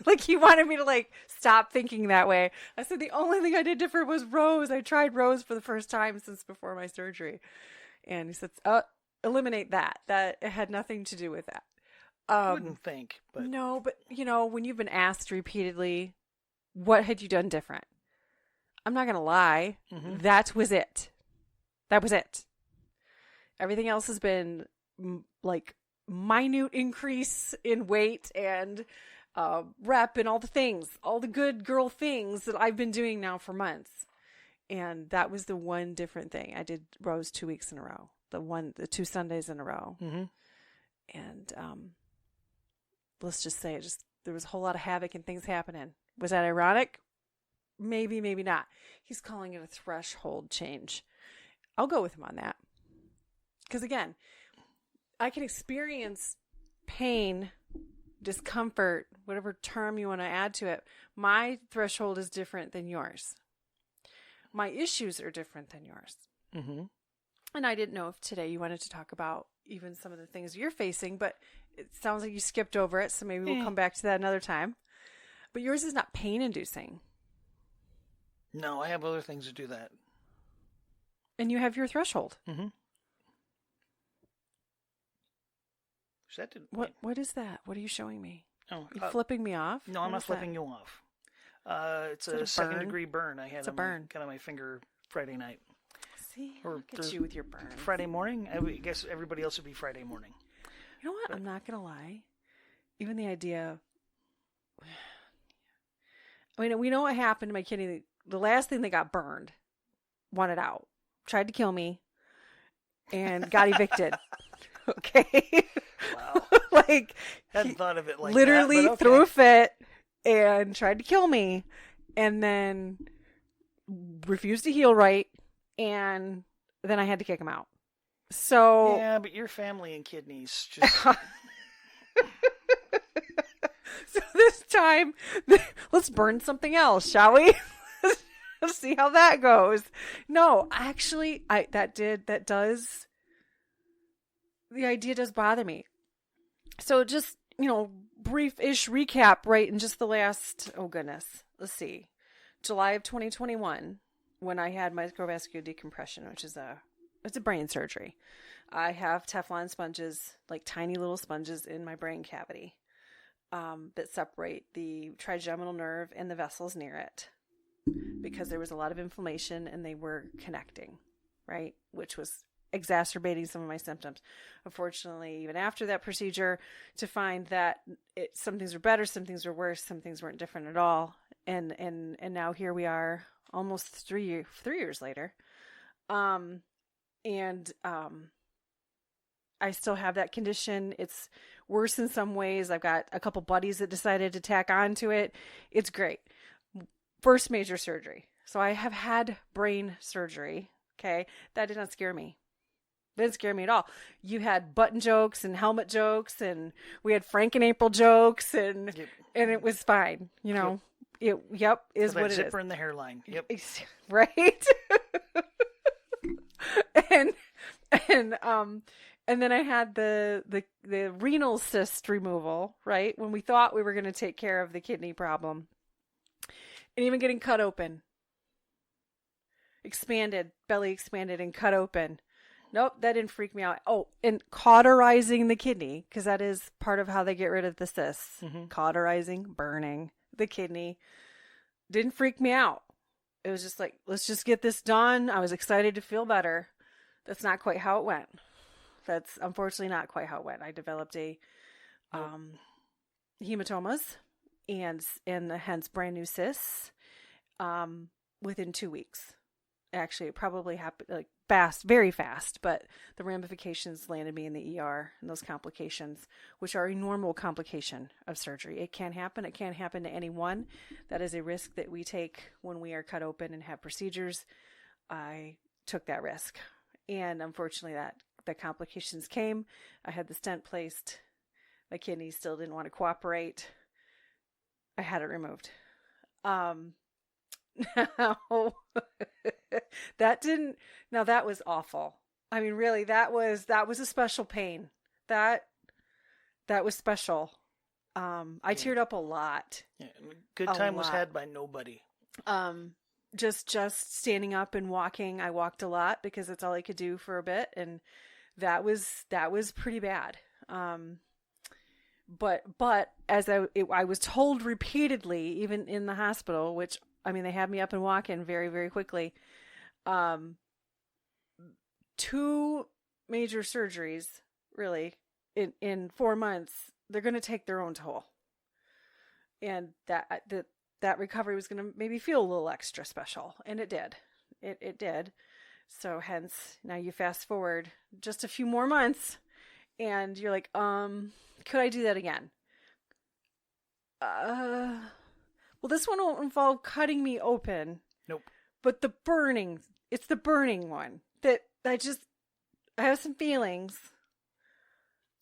Like, he wanted me to stop thinking that way. I said the only thing I did different was rose. I tried rose for the first time since before my surgery. And he said, eliminate that. That it had nothing to do with that. I wouldn't think. But... No, but, when you've been asked repeatedly, what had you done different? I'm not going to lie. That was it. That was it. Everything else has been minute increase in weight and rep and all the things, all the good girl things that I've been doing now for months. And that was the one different thing. I did rose 2 weeks in a row, the 2 Sundays in a row. And let's just say there was a whole lot of havoc and things happening. Was that ironic? Maybe, maybe not. He's calling it a threshold change. I'll go with him on that. Because again, I can experience pain, discomfort, whatever term you want to add to it. My threshold is different than yours. My issues are different than yours. And I didn't know if today you wanted to talk about even some of the things you're facing, but it sounds like you skipped over it, so maybe we'll come back to that another time. But yours is not pain-inducing. No, I have other things to do that. And you have your threshold. What is that? What are you showing me? Oh, you flipping me off? No, I'm not flipping you off. It's a second-degree burn I had on my finger Friday night. See, look at you with your burns. Friday morning? I guess everybody else would be Friday morning. You know what? I'm not going to lie. Even the idea... I mean, we know what happened to my kidney. The last thing that got burned, wanted out, tried to kill me, and got evicted. Okay? Wow. Hadn't thought of it like literally that. Literally threw a fit and tried to kill me, and then refused to heal right, and then I had to kick him out. So Yeah, but your family and kidneys just. So this time, let's burn something else, shall we? Let's see how that goes. No, actually, the idea does bother me. So just, brief-ish recap, right? In just the last, oh goodness, let's see, July of 2021, when I had microvascular decompression, which is it's a brain surgery. I have Teflon sponges, like tiny little sponges in my brain cavity. That separate the trigeminal nerve and the vessels near it, because there was a lot of inflammation and they were connecting, right? Which was exacerbating some of my symptoms. Unfortunately, even after that procedure, to find that some things were better, some things were worse, some things weren't different at all. And now here we are almost 3 years later. I still have that condition. It's worse in some ways. I've got a couple buddies that decided to tack on to it. It's great. First major surgery. So I have had brain surgery. Okay. That did not scare me. Didn't scare me at all. You had button jokes and helmet jokes, and we had Frank and April jokes, and it was fine. Is So what it is. Zipper in the hairline. Yep. Right. And then I had the renal cyst removal, right? When we thought we were going to take care of the kidney problem. And even getting cut open. Belly expanded and cut open. Nope, that didn't freak me out. Oh, and cauterizing the kidney, because that is part of how they get rid of the cysts. Mm-hmm. Cauterizing, burning the kidney. Didn't freak me out. It was just like, let's just get this done. I was excited to feel better. That's not quite how it went. That's unfortunately not quite how it went. I developed hematomas and hence brand new cysts within 2 weeks. Actually, it probably happened like fast, very fast, but the ramifications landed me in the ER, and those complications, which are a normal complication of surgery. It can happen. It can't happen to anyone. That is a risk that we take when we are cut open and have procedures. I took that risk, and unfortunately the complications came. I had the stent placed. My kidneys still didn't want to cooperate. I had it removed. That was awful. I mean, really, that was a special pain. That was special. I teared up a lot. Yeah, good time was had by nobody. Just standing up and walking. I walked a lot because that's all I could do for a bit, and that was pretty bad. But as I was told repeatedly, even in the hospital, which, I mean, they had me up and walking very, very quickly. 2 major surgeries, really, in 4 months, they're going to take their own toll. And that recovery was going to maybe feel a little extra special. And it did. It did. So hence, now you fast forward just a few more months, and you're like, could I do that again? Well, this one won't involve cutting me open. Nope. But it's the burning one that I have some feelings.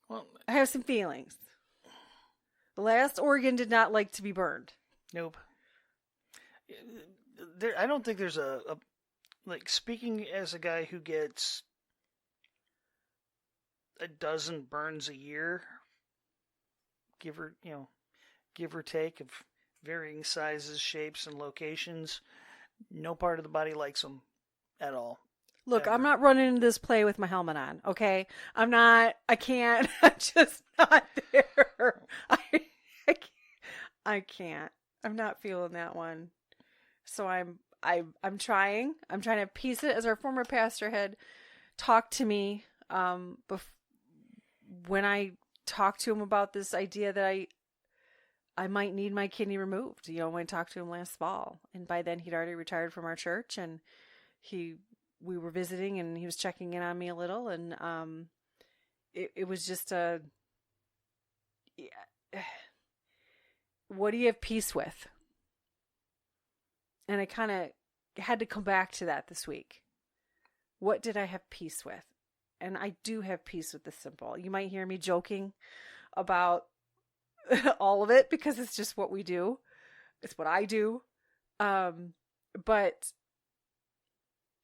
Well, I have some feelings. The last organ did not like to be burned. Nope. I don't think there's a like, speaking as a guy who gets a dozen burns a year, give or take, of varying sizes, shapes, and locations. No part of the body likes them at all. Look, ever. I'm not running into this play with my helmet on, okay? I'm just not there. I can't. I'm not feeling that one. So I'm trying. I'm trying to piece it, as our former pastor had talked to me when I talked to him about this idea that I might need my kidney removed. When I talked to him last fall, and by then he'd already retired from our church, and we were visiting, and he was checking in on me a little, and it was just what do you have peace with? And I kind of had to come back to that this week. What did I have peace with? And I do have peace with the simple. You might hear me joking about all of it because it's just what we do. It's what I do. But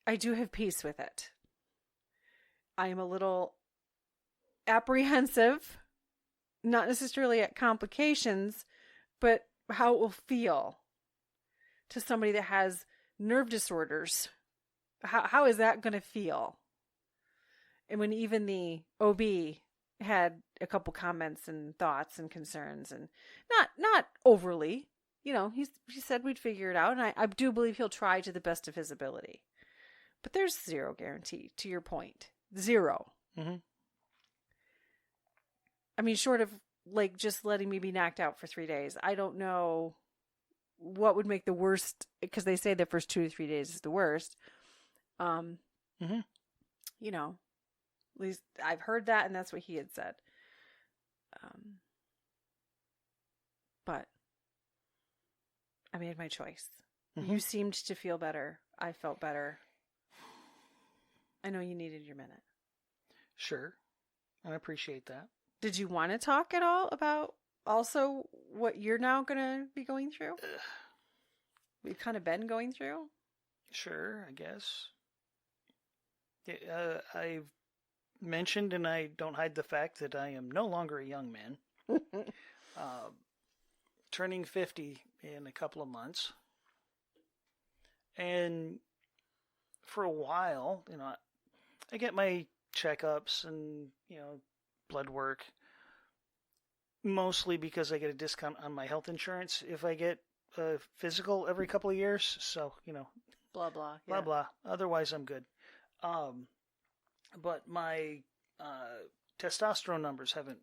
I do have peace with it. I am a little apprehensive, not necessarily at complications, but how it will feel to somebody that has nerve disorders. How is that going to feel? And when even the OB had a couple comments and thoughts and concerns, and not overly, he said we'd figure it out, and I do believe he'll try to the best of his ability. But there's zero guarantee, to your point. Zero. Mm-hmm. I mean, short of like just letting me be knocked out for 3 days, I don't know what would make the worst, because they say the first 2 to 3 days is the worst. Mm-hmm. At least I've heard that, and that's what he had said. But I made my choice. Mm-hmm. You seemed to feel better. I felt better. I know you needed your minute. Sure. I appreciate that. Did you want to talk at all about also what you're now going to be going through? We've kind of been going through? Sure, I guess. I've mentioned, and I don't hide the fact, that I am no longer a young man. Turning 50 in a couple of months. And for a while, I get my checkups and, blood work, mostly because I get a discount on my health insurance if I get a physical every couple of years. So, blah, blah. Blah, Yeah. blah. Otherwise, I'm good. But my testosterone numbers have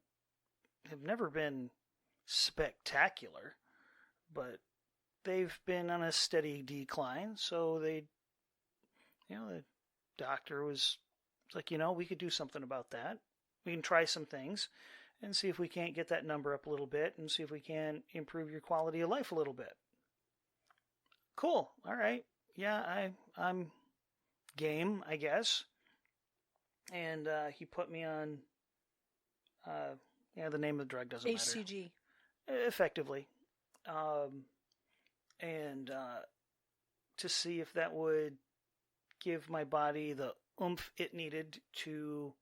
never been spectacular, but they've been on a steady decline. So the doctor was like, we could do something about that. We can try some things and see if we can't get that number up a little bit and see if we can improve your quality of life a little bit. Cool. All right. Yeah, I'm game, I guess. And he put me on, the name of the drug doesn't matter. HCG. Effectively. And to see if that would give my body the oomph it needed to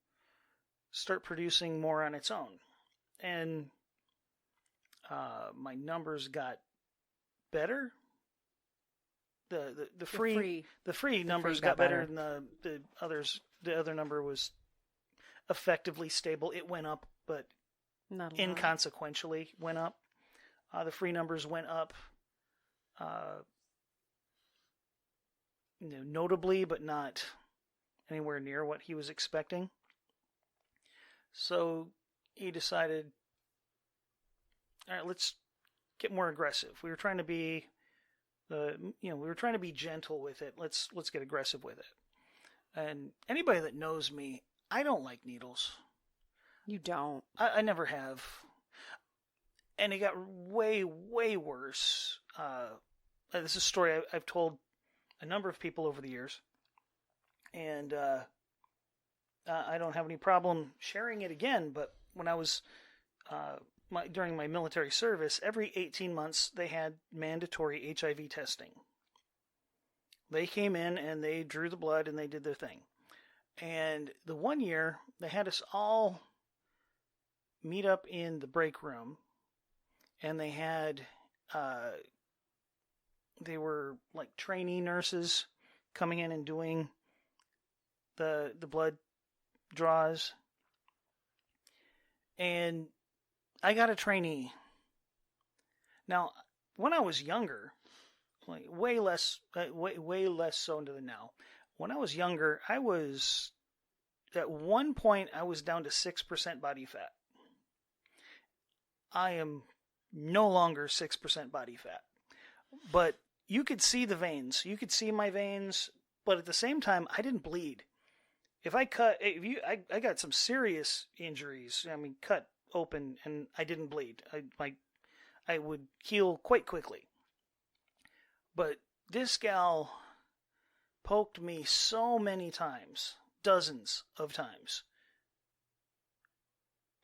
start producing more on its own. And my numbers got better. The free numbers got better than the others. The other number was effectively stable. It went up, but inconsequentially went up. The free numbers went up, notably, but not anywhere near what he was expecting. So he decided, all right, let's get more aggressive. We were trying to be, gentle with it. Let's get aggressive with it. And anybody that knows me, I don't like needles. You don't. I never have. And it got way, way worse. This is a story I've told a number of people over the years. And I don't have any problem sharing it again, but when I was during my military service, every 18 months they had mandatory HIV testing. They came in and they drew the blood and they did their thing. And the one year, they had us all meet up in the break room, and they had, they were like trainee nurses coming in and doing the blood draws. And I got a trainee. Now, when I was younger, like way less so than now. When I was younger, at one point I was down to 6% body fat. I am no longer 6% body fat. But you could see the veins. You could see my veins, but at the same time, I didn't bleed. I got some serious injuries. I mean, cut open, and I didn't bleed. I would heal quite quickly. But this gal poked me so many times dozens of times.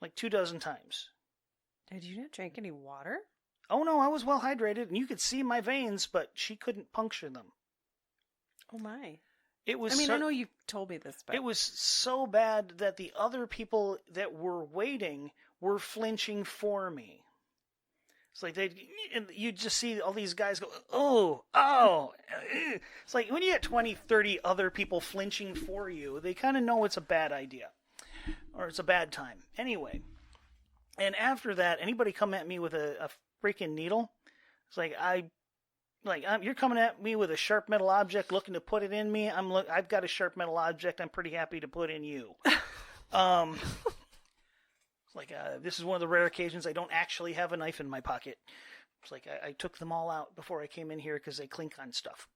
Like 24 times. Did you not drink any water? Oh no, I was well hydrated, and you could see my veins, but she couldn't puncture them. Oh my. It was. I mean, I know you told me this, but it was so bad that the other people that were waiting were flinching for me. It's like you'd just see all these guys go, oh. It's like when you get 20, 30 other people flinching for you, they kind of know it's a bad idea. Or it's a bad time. Anyway. And after that, anybody come at me with a freaking needle, it's like, you're coming at me with a sharp metal object looking to put it in me. I've got a sharp metal object I'm pretty happy to put in you. This is one of the rare occasions I don't actually have a knife in my pocket. It's like I took them all out before I came in here because they clink on stuff.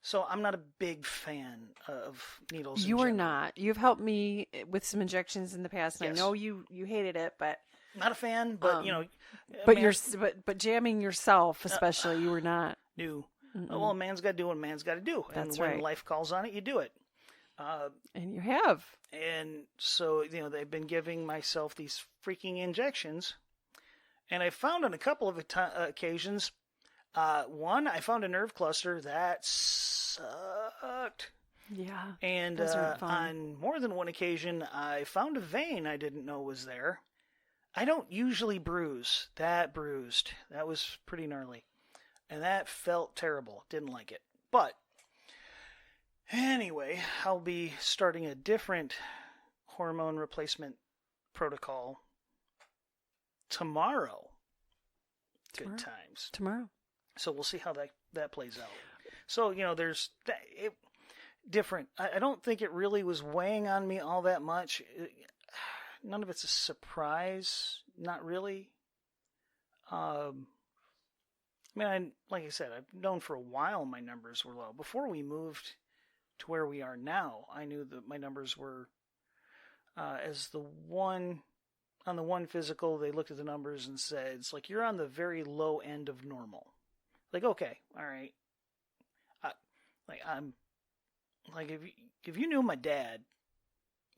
So I'm not a big fan of needles. You are not. You've helped me with some injections in the past. And Yes. I know you hated it, but Not a fan, but but jamming yourself, especially, you were not. No. Well, a man's got to do what a man's got to do, and That's when right. life calls on it, you do it. And you have. And so they've been giving myself these freaking injections, and I found on a couple of occasions. One, I found a nerve cluster that sucked. Yeah. And Those aren't fun. on more than one occasion, I found a vein I didn't know was there. I don't usually bruise. That bruised. That was pretty gnarly. And that felt terrible. Didn't like it. But anyway, I'll be starting a different hormone replacement protocol tomorrow. Good times. Tomorrow. So we'll see how that plays out. So, there's different. I don't think it really was weighing on me all that much. None of it's a surprise. Not really. Like I said, I've known for a while my numbers were low. Before we moved to where we are now, I knew that my numbers were, on the one physical, they looked at the numbers and said, it's like, you're on the very low end of normal. Like, okay, all right. If you knew my dad,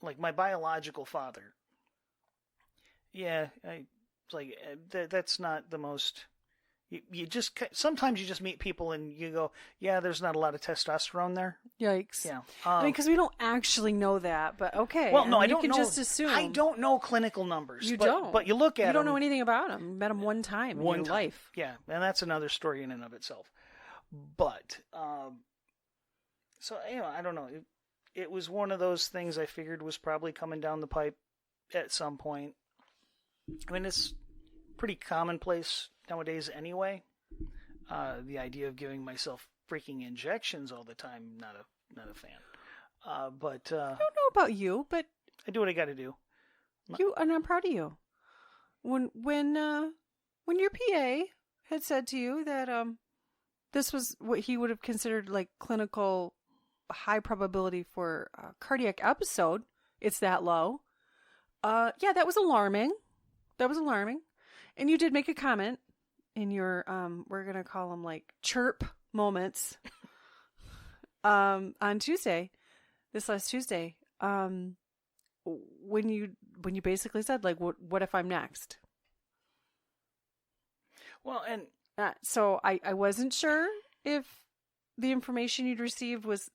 like my biological father, yeah, that's not the most. Sometimes you just meet people and you go, yeah, there's not a lot of testosterone there. Yikes. Yeah. I mean, because we don't actually know that, but okay. Well, no, I you don't can know. just assume. I don't know clinical numbers. You but, don't. But you look at You don't them, know anything about him. You met him one time in your life. Yeah, and that's another story in and of itself. But, so, I don't know. It was one of those things I figured was probably coming down the pipe at some point. I mean, it's pretty commonplace nowadays anyway. The idea of giving myself freaking injections all the time, not a fan. But I don't know about you, but I do what I got to do. and I'm proud of you. When your PA had said to you that this was what he would have considered like clinical high probability for a cardiac episode, it's that low. Yeah, that was alarming. And you did make a comment in your we're gonna call them like chirp moments on Tuesday, this last Tuesday, when you basically said like, what if I'm next? Well, and so I wasn't sure if the information you'd received was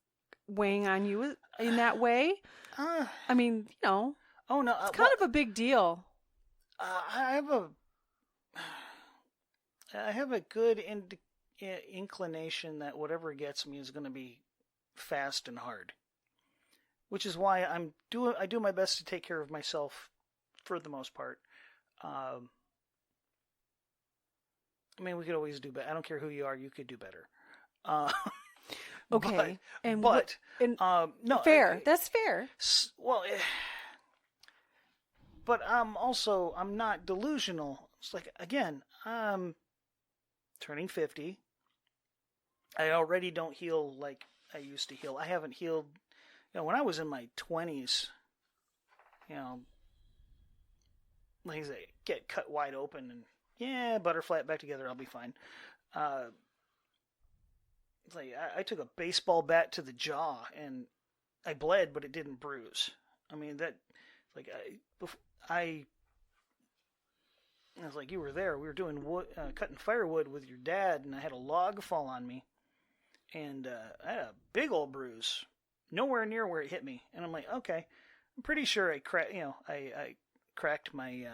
weighing on you in that way. I mean, oh no, it's kind of a big deal. I have a good inclination that whatever gets me is going to be fast and hard, which is why I do my best to take care of myself for the most part. I mean, we could always do better. I don't care who you are; you could do better. Okay, no, fair. That's fair. Well, but I'm not delusional. It's like, again, I'm turning 50. I already don't heal like I used to heal. I haven't healed, when I was in my 20s, like I say, get cut wide open and butterfly it back together, I'll be fine. It's like I took a baseball bat to the jaw and I bled, but it didn't bruise. I mean, that, like, I was like, you were there. We were doing wood, cutting firewood with your dad, and I had a log fall on me, and I had a big old bruise, nowhere near where it hit me. And I'm like, okay, I'm pretty sure I cracked my,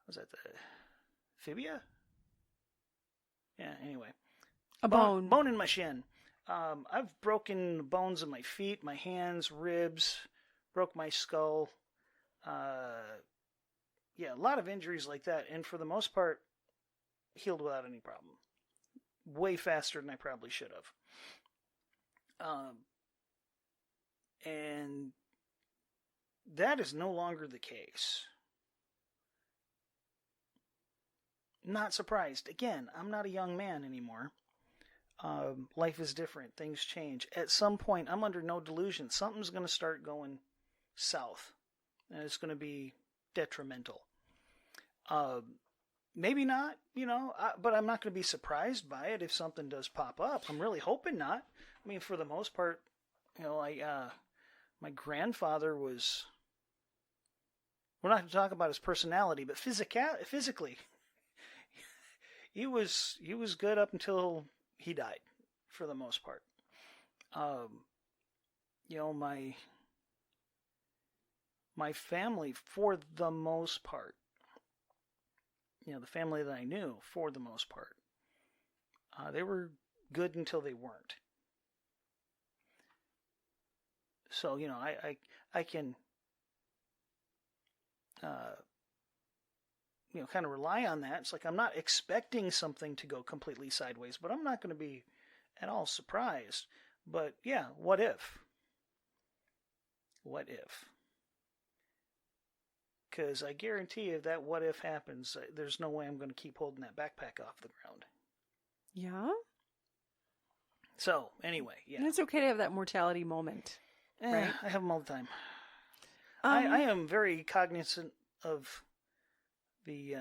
was that the fibia? Yeah. Anyway, A bone. bone in my shin. I've broken bones in my feet, my hands, ribs, broke my skull. Yeah, a lot of injuries like that, and for the most part, healed without any problem. Way faster than I probably should have. And that is no longer the case. Not surprised. Again, I'm not a young man anymore. Life is different. Things change. At some point, I'm under no delusion. Something's going to start going south, and it's going to be detrimental. Maybe not, but I'm not going to be surprised by it if something does pop up. I'm really hoping not. I mean, for the most part, my grandfather was, we're not going to talk about his personality, but physically, he was good up until he died, for the most part. My family, for the most part, the family that I knew, for the most part, they were good until they weren't. So, I can, kind of rely on that. It's like I'm not expecting something to go completely sideways, but I'm not going to be at all surprised. But yeah, what if? What if? Because I guarantee you, if that what if happens, there's no way I'm going to keep holding that backpack off the ground. Yeah? So, anyway, yeah. And it's okay to have that mortality moment, right? I have them all the time. I am very cognizant of the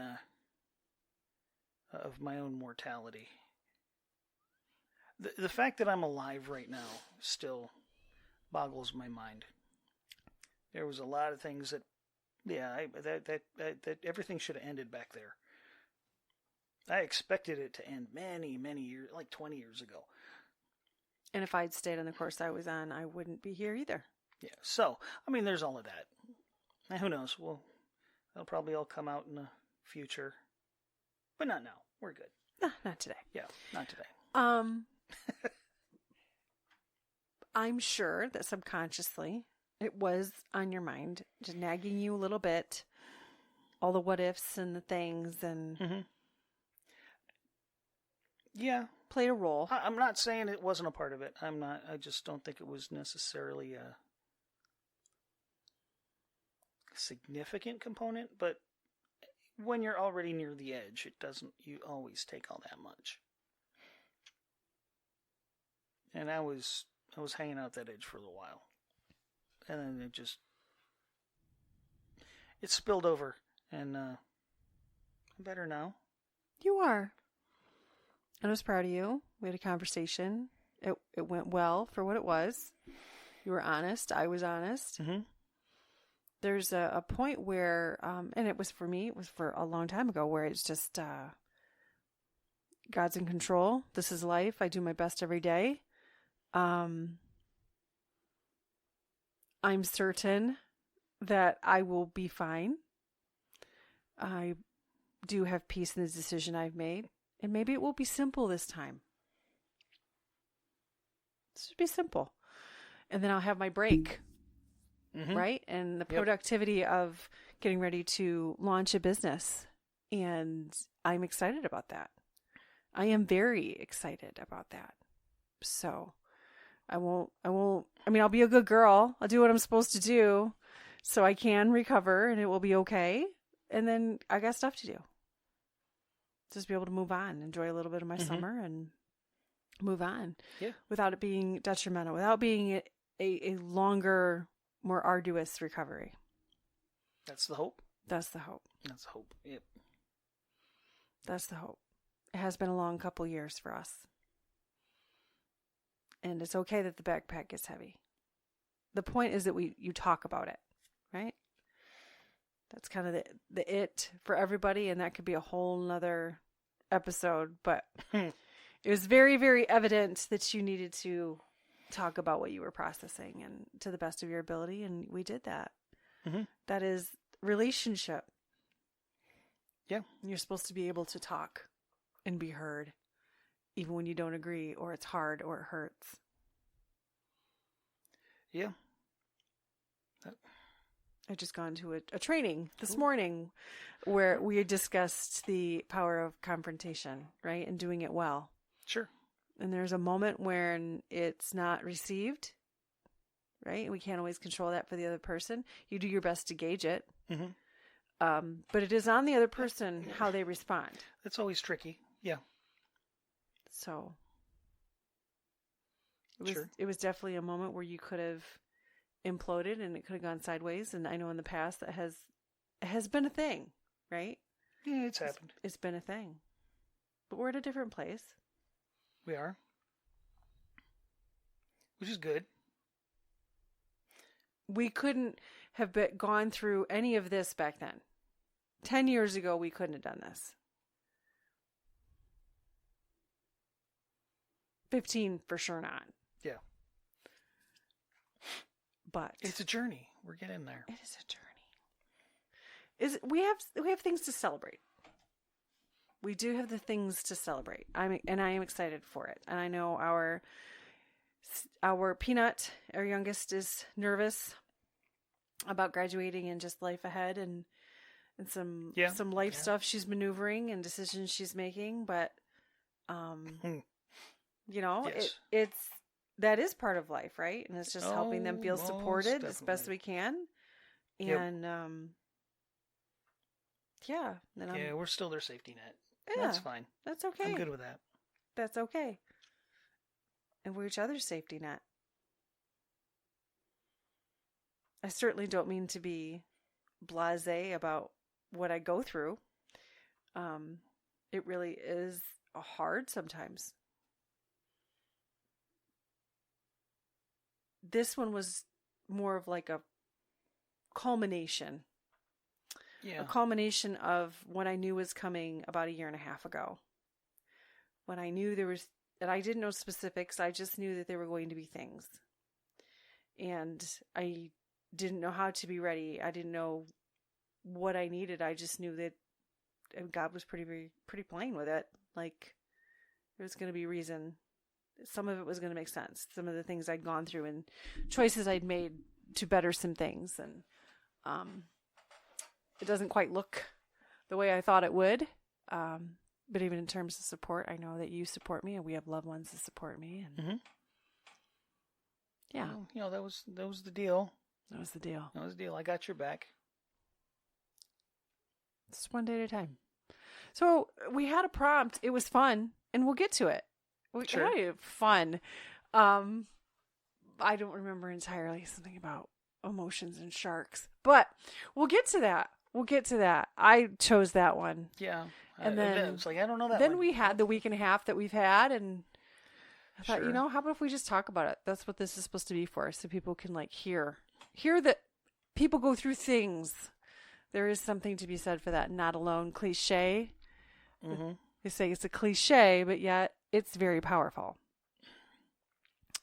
of my own mortality. The fact that I'm alive right now still boggles my mind. There was a lot of things that, that everything should have ended back there. I expected it to end many, many years, like 20 years ago. And if I'd stayed on the course I was on, I wouldn't be here either. Yeah, so, I mean, there's all of that. Now, who knows? Well, they'll probably all come out in the future. But not now. We're good. No, not today. Yeah, not today. I'm sure that subconsciously it was on your mind, just nagging you a little bit. All the what ifs and the things and... Mm-hmm. Yeah. Played a role. I'm not saying it wasn't a part of it. I just don't think it was necessarily a significant component, but when you're already near the edge, you always take all that much. And I was hanging out that edge for a little while. And then it spilled over, and I'm better now. You are. And I was proud of you. We had a conversation. It went well for what it was. You were honest. I was honest. Mm-hmm. There's a point where, and it was for me, it was for a long time ago, where it's just, God's in control. This is life. I do my best every day. I'm certain that I will be fine. I do have peace in the decision I've made. And maybe it will be simple this time. This should be simple. And then I'll have my break. Mm-hmm. Right? And the productivity of getting ready to launch a business. And I'm excited about that. I am very excited about that. So I'll be a good girl. I'll do what I'm supposed to do so I can recover and it will be okay. And then I got stuff to do. Just be able to move on, enjoy a little bit of my summer and move on without it being detrimental, without being a longer, more arduous recovery. That's the hope. That's the hope. That's the hope. Yep. That's the hope. It has been a long couple years for us. And it's okay that the backpack gets heavy. the point is that you talk about it, right? That's kind of the it for everybody, and that could be a whole nother episode, but it was very, very evident that you needed to talk about what you were processing and to the best of your ability, and we did that. Mm-hmm. That is relationship. Yeah. You're supposed to be able to talk and be heard, even when you don't agree, or it's hard, or it hurts. Yeah. I just gone to a training this morning where we had discussed the power of confrontation, right? And doing it well. Sure. And there's a moment when it's not received, right? We can't always control that for the other person. You do your best to gauge it. Mm-hmm. But it is on the other person how they respond. That's always tricky. Yeah. So Sure. it was definitely a moment where you could have imploded and it could have gone sideways. And I know in the past that has been a thing, right? Yeah, it's happened. It's been a thing. But we're at a different place. We are. Which is good. We couldn't have gone through any of this back then. 10 years ago, we couldn't have done this. 15 for sure not. Yeah. But it's a journey. We're getting there. It is a journey. We have things to celebrate. We do have the things to celebrate. I am excited for it. And I know our Peanut, our youngest, is nervous about graduating and just life ahead and some life stuff she's maneuvering and decisions she's making. But yes. it's that is part of life, right? And it's just helping them feel supported as best we can. And we're still their safety net. Yeah, that's fine. That's okay. I'm good with that. That's okay. And we're each other's safety net. I certainly don't mean to be blasé about what I go through. It really is hard sometimes. This one was more of like a culmination. Yeah. A culmination of what I knew was coming about 1.5 years ago. When I knew and I didn't know specifics, I just knew that there were going to be things. And I didn't know how to be ready. I didn't know what I needed. I just knew that God was pretty plain with it. Like, there was going to be reason. Some of it was going to make sense. Some of the things I'd gone through and choices I'd made to better some things. And it doesn't quite look the way I thought it would. But even in terms of support, I know that you support me and we have loved ones that support me. And yeah. Well, that was the deal. That was the deal. That was the deal. I got your back. It's one day at a time. So we had a prompt. It was fun, and we'll get to it. Sure. Had fun. I don't remember entirely something about emotions and sharks, but we'll get to that. I chose that one. Yeah. And then it's like, I don't know that Then one. we had the 1.5 weeks that we've had, and I thought, Sure. how about if we just talk about it? That's what this is supposed to be for, so people can hear that people go through things. There is something to be said for that. Not alone cliche. Mm-hmm. They say it's a cliche, but yet it's very powerful.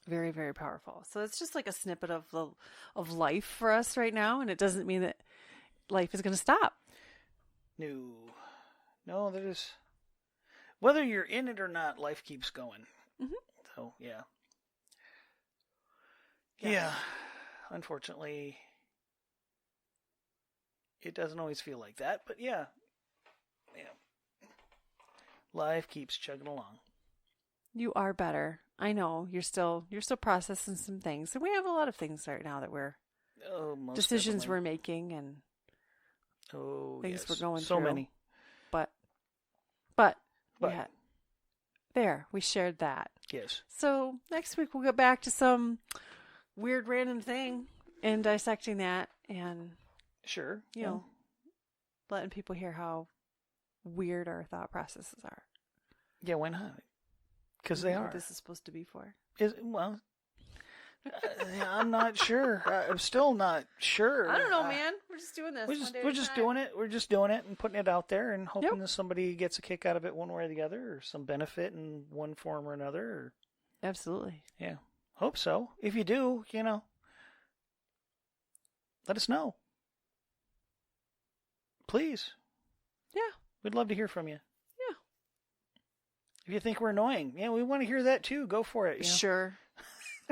Very, very powerful. So it's just like a snippet of life for us right now, and it doesn't mean that life is going to stop. No, that is, whether you're in it or not, life keeps going. Mm-hmm. So yeah. Unfortunately, it doesn't always feel like that, but yeah. Life keeps chugging along. You are better. I know you're still processing some things, and we have a lot of things right now that most decisions definitely. we're making and things we're going so through. many. But we shared that. Yes. So next week we'll get back to some weird random thing and dissecting that, and Sure. letting people hear how weird our thought processes are. Yeah, why not? Because they are. What this is supposed to be for. I'm not sure. I'm still not sure. I don't know, man. We're just doing this. We're just doing it. We're just doing it and putting it out there and hoping that somebody gets a kick out of it one way or the other, or some benefit in one form or another. Or, absolutely. yeah, hope so. If you do, let us know. Please. Yeah. We'd love to hear from you. Yeah. If you think we're annoying, we want to hear that too. Go for it. Sure.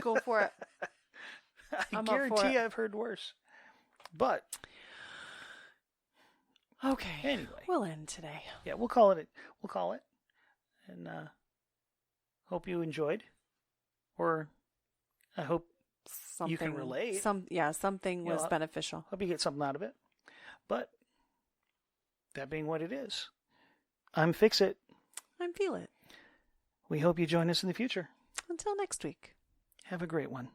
Go for it. I guarantee I've heard worse. But okay. Anyway, we'll end today. Yeah, we'll call it. And hope you enjoyed, or I hope you can relate. Something was beneficial. Hope you get something out of it. But that being what it is, I'm Fix It. I'm Feel It. We hope you join us in the future. Until next week. Have a great one.